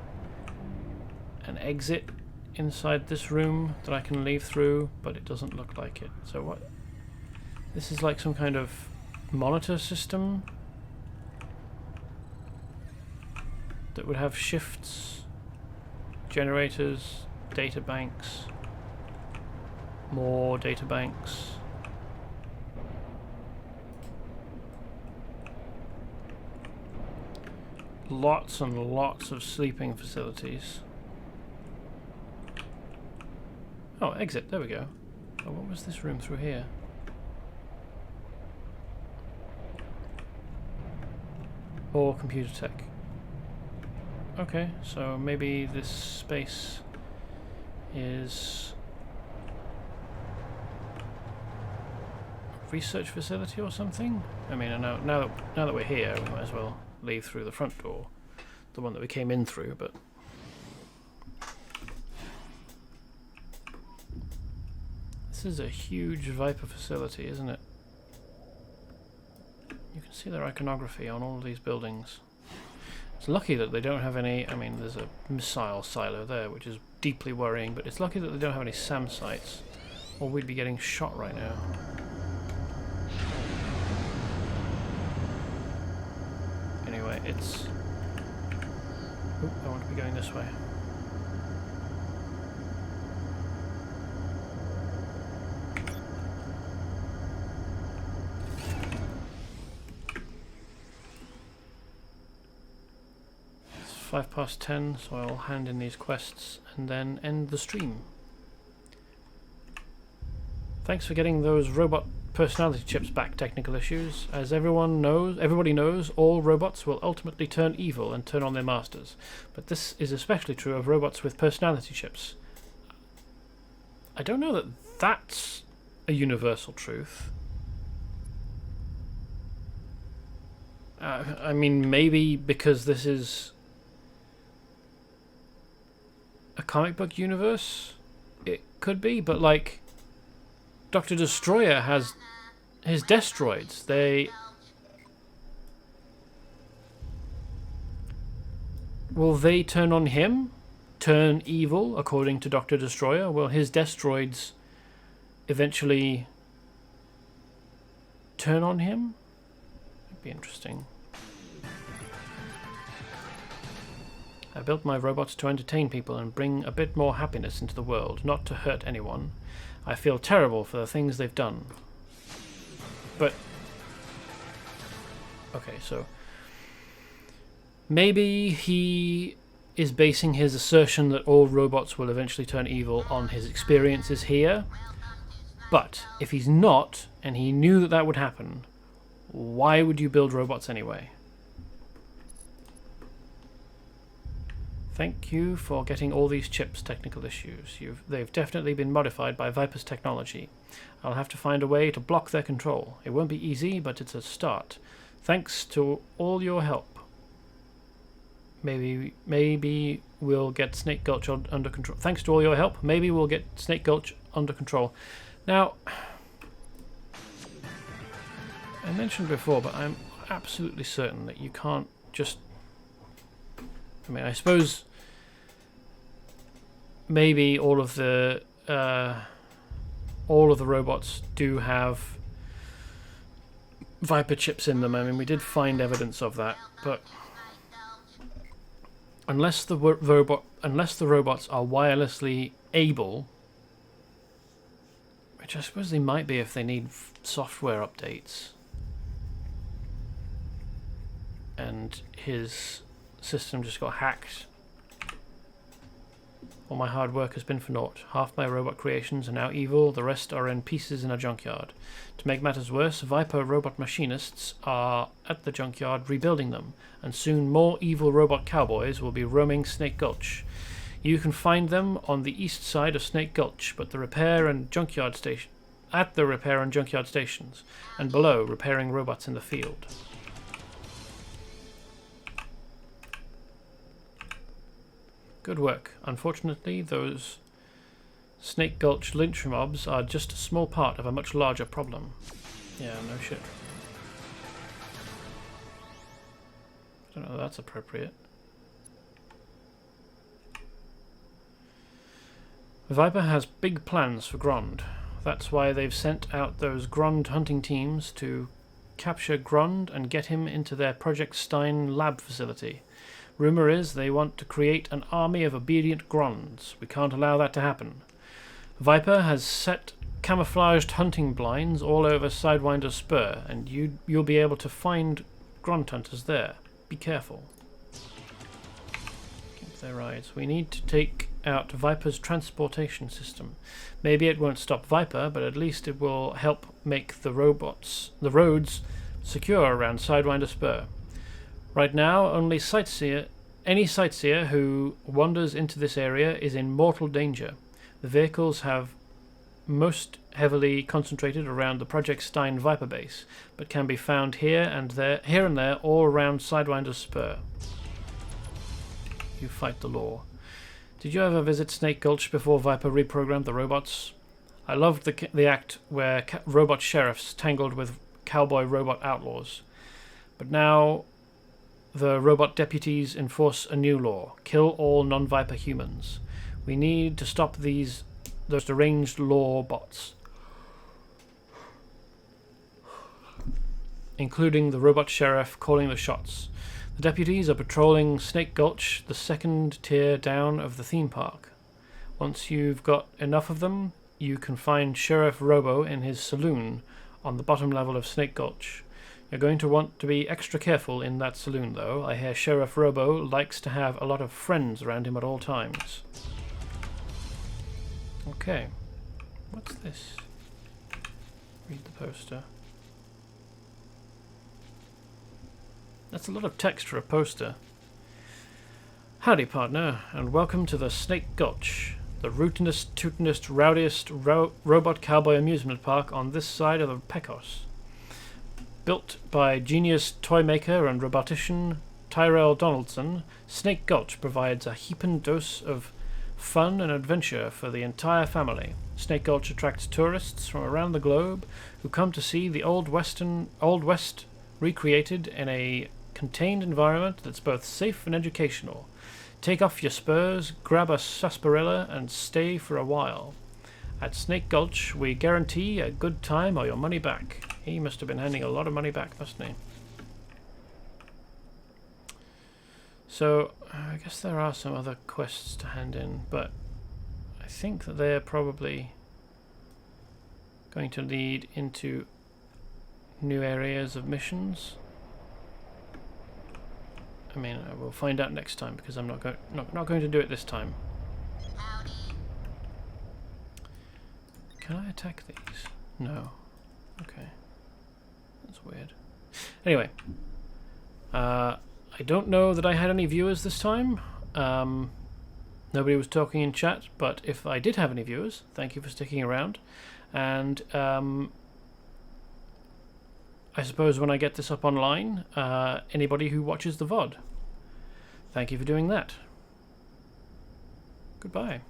exit inside this room that I can leave through, but it doesn't look like it. So what? This is like some kind of monitor system that would have shifts, generators, data banks, more data banks. Lots and lots of sleeping facilities. Oh, exit, there we go. Oh, what was this room through here? Or computer tech. Okay, so maybe this space is a research facility or something? I mean, I know now that we're here, we might as well leave through the front door, the one that we came in through, but this is a huge Viper facility, isn't it? You can see their iconography on all of these buildings. It's lucky that they don't have any. I mean, there's a missile silo there, which is deeply worrying, but it's lucky that they don't have any SAM sites, or we'd be getting shot right now. Anyway, it's... Oop, I want to be going this way. It's 10:05, so I'll hand in these quests and then end the stream. Thanks for getting those robot personality chips back, Technical Issues. As everybody knows, all robots will ultimately turn evil and turn on their masters. But this is especially true of robots with personality chips. I don't know that that's a universal truth. I mean, maybe because this is a comic book universe, it could be, but like, Dr. Destroyer has his Destroids. Will they turn on him? Turn evil, according to Dr. Destroyer? Will his Destroids eventually turn on him? That'd be interesting. I built my robots to entertain people and bring a bit more happiness into the world, not to hurt anyone. I feel terrible for the things they've done. But... okay, so... maybe he is basing his assertion that all robots will eventually turn evil on his experiences here. But if he's not, and he knew that that would happen, why would you build robots anyway? Thank you for getting all these chips, Technical Issues. They've definitely been modified by Viper's technology. I'll have to find a way to block their control. It won't be easy, but it's a start. Thanks to all your help. Maybe we'll get Snake Gulch under control. Thanks to all your help, maybe we'll get Snake Gulch under control. Now, I mentioned before, but I'm absolutely certain that you can't just... I mean, I suppose maybe all of the all of the robots do have Viper chips in them. I mean, we did find evidence of that, but unless the robots are wirelessly able, which I suppose they might be if they need software updates, and his system just got hacked, all my hard work has been for naught. Half my robot creations are now evil, the rest are in pieces in a junkyard. To make matters worse, Viper robot machinists are at the junkyard rebuilding them, and soon more evil robot cowboys will be roaming Snake Gulch. You can find them on the east side of Snake Gulch, but at the repair and junkyard stations, and below, repairing robots in the field. Good work. Unfortunately, those Snake Gulch lynch mobs are just a small part of a much larger problem. Yeah, no shit. I don't know if that's appropriate. Viper has big plans for Grond. That's why they've sent out those Grond hunting teams to capture Grond and get him into their Project Stein lab facility. Rumor is they want to create an army of obedient Gronds. We can't allow that to happen. Viper has set camouflaged hunting blinds all over Sidewinder Spur, and you'll be able to find Grond hunters there. Be careful. Keep their eyes. We need to take out Viper's transportation system. Maybe it won't stop Viper, but at least it will help make the roads secure around Sidewinder Spur. Right now, any sightseer who wanders into this area is in mortal danger. The vehicles have most heavily concentrated around the Project Stein Viper base, but can be found here and there all around Sidewinder Spur. You fight the law. Did you ever visit Snake Gulch before Viper reprogrammed the robots? I loved the act where robot sheriffs tangled with cowboy robot outlaws. But now the robot deputies enforce a new law. Kill all non-Viper humans. We need to stop those deranged law bots, including the robot sheriff calling the shots. The deputies are patrolling Snake Gulch, the second tier down of the theme park. Once you've got enough of them, you can find Sheriff Robo in his saloon on the bottom level of Snake Gulch. You're going to want to be extra careful in that saloon, though. I hear Sheriff Robo likes to have a lot of friends around him at all times. Okay. What's this? Read the poster. That's a lot of text for a poster. Howdy, partner, and welcome to the Snake Gulch, the rootinest, tootinest, rowdiest robot cowboy amusement park on this side of the Pecos. Built by genius toymaker and robotician Tyrell Donaldson, Snake Gulch provides a heaping dose of fun and adventure for the entire family. Snake Gulch attracts tourists from around the globe who come to see the Old West recreated in a contained environment that's both safe and educational. Take off your spurs, grab a sarsaparilla, and stay for a while. At Snake Gulch, we guarantee a good time or your money back. He must have been handing a lot of money back, mustn't he? So, I guess there are some other quests to hand in, but I think that they're probably going to lead into new areas of missions. I mean, we'll find out next time because I'm not going to do it this time. Can I attack these? No. Okay. That's weird. Anyway. I don't know that I had any viewers this time. Nobody was talking in chat, but if I did have any viewers, thank you for sticking around. And I suppose when I get this up online, anybody who watches the VOD. Thank you for doing that. Goodbye.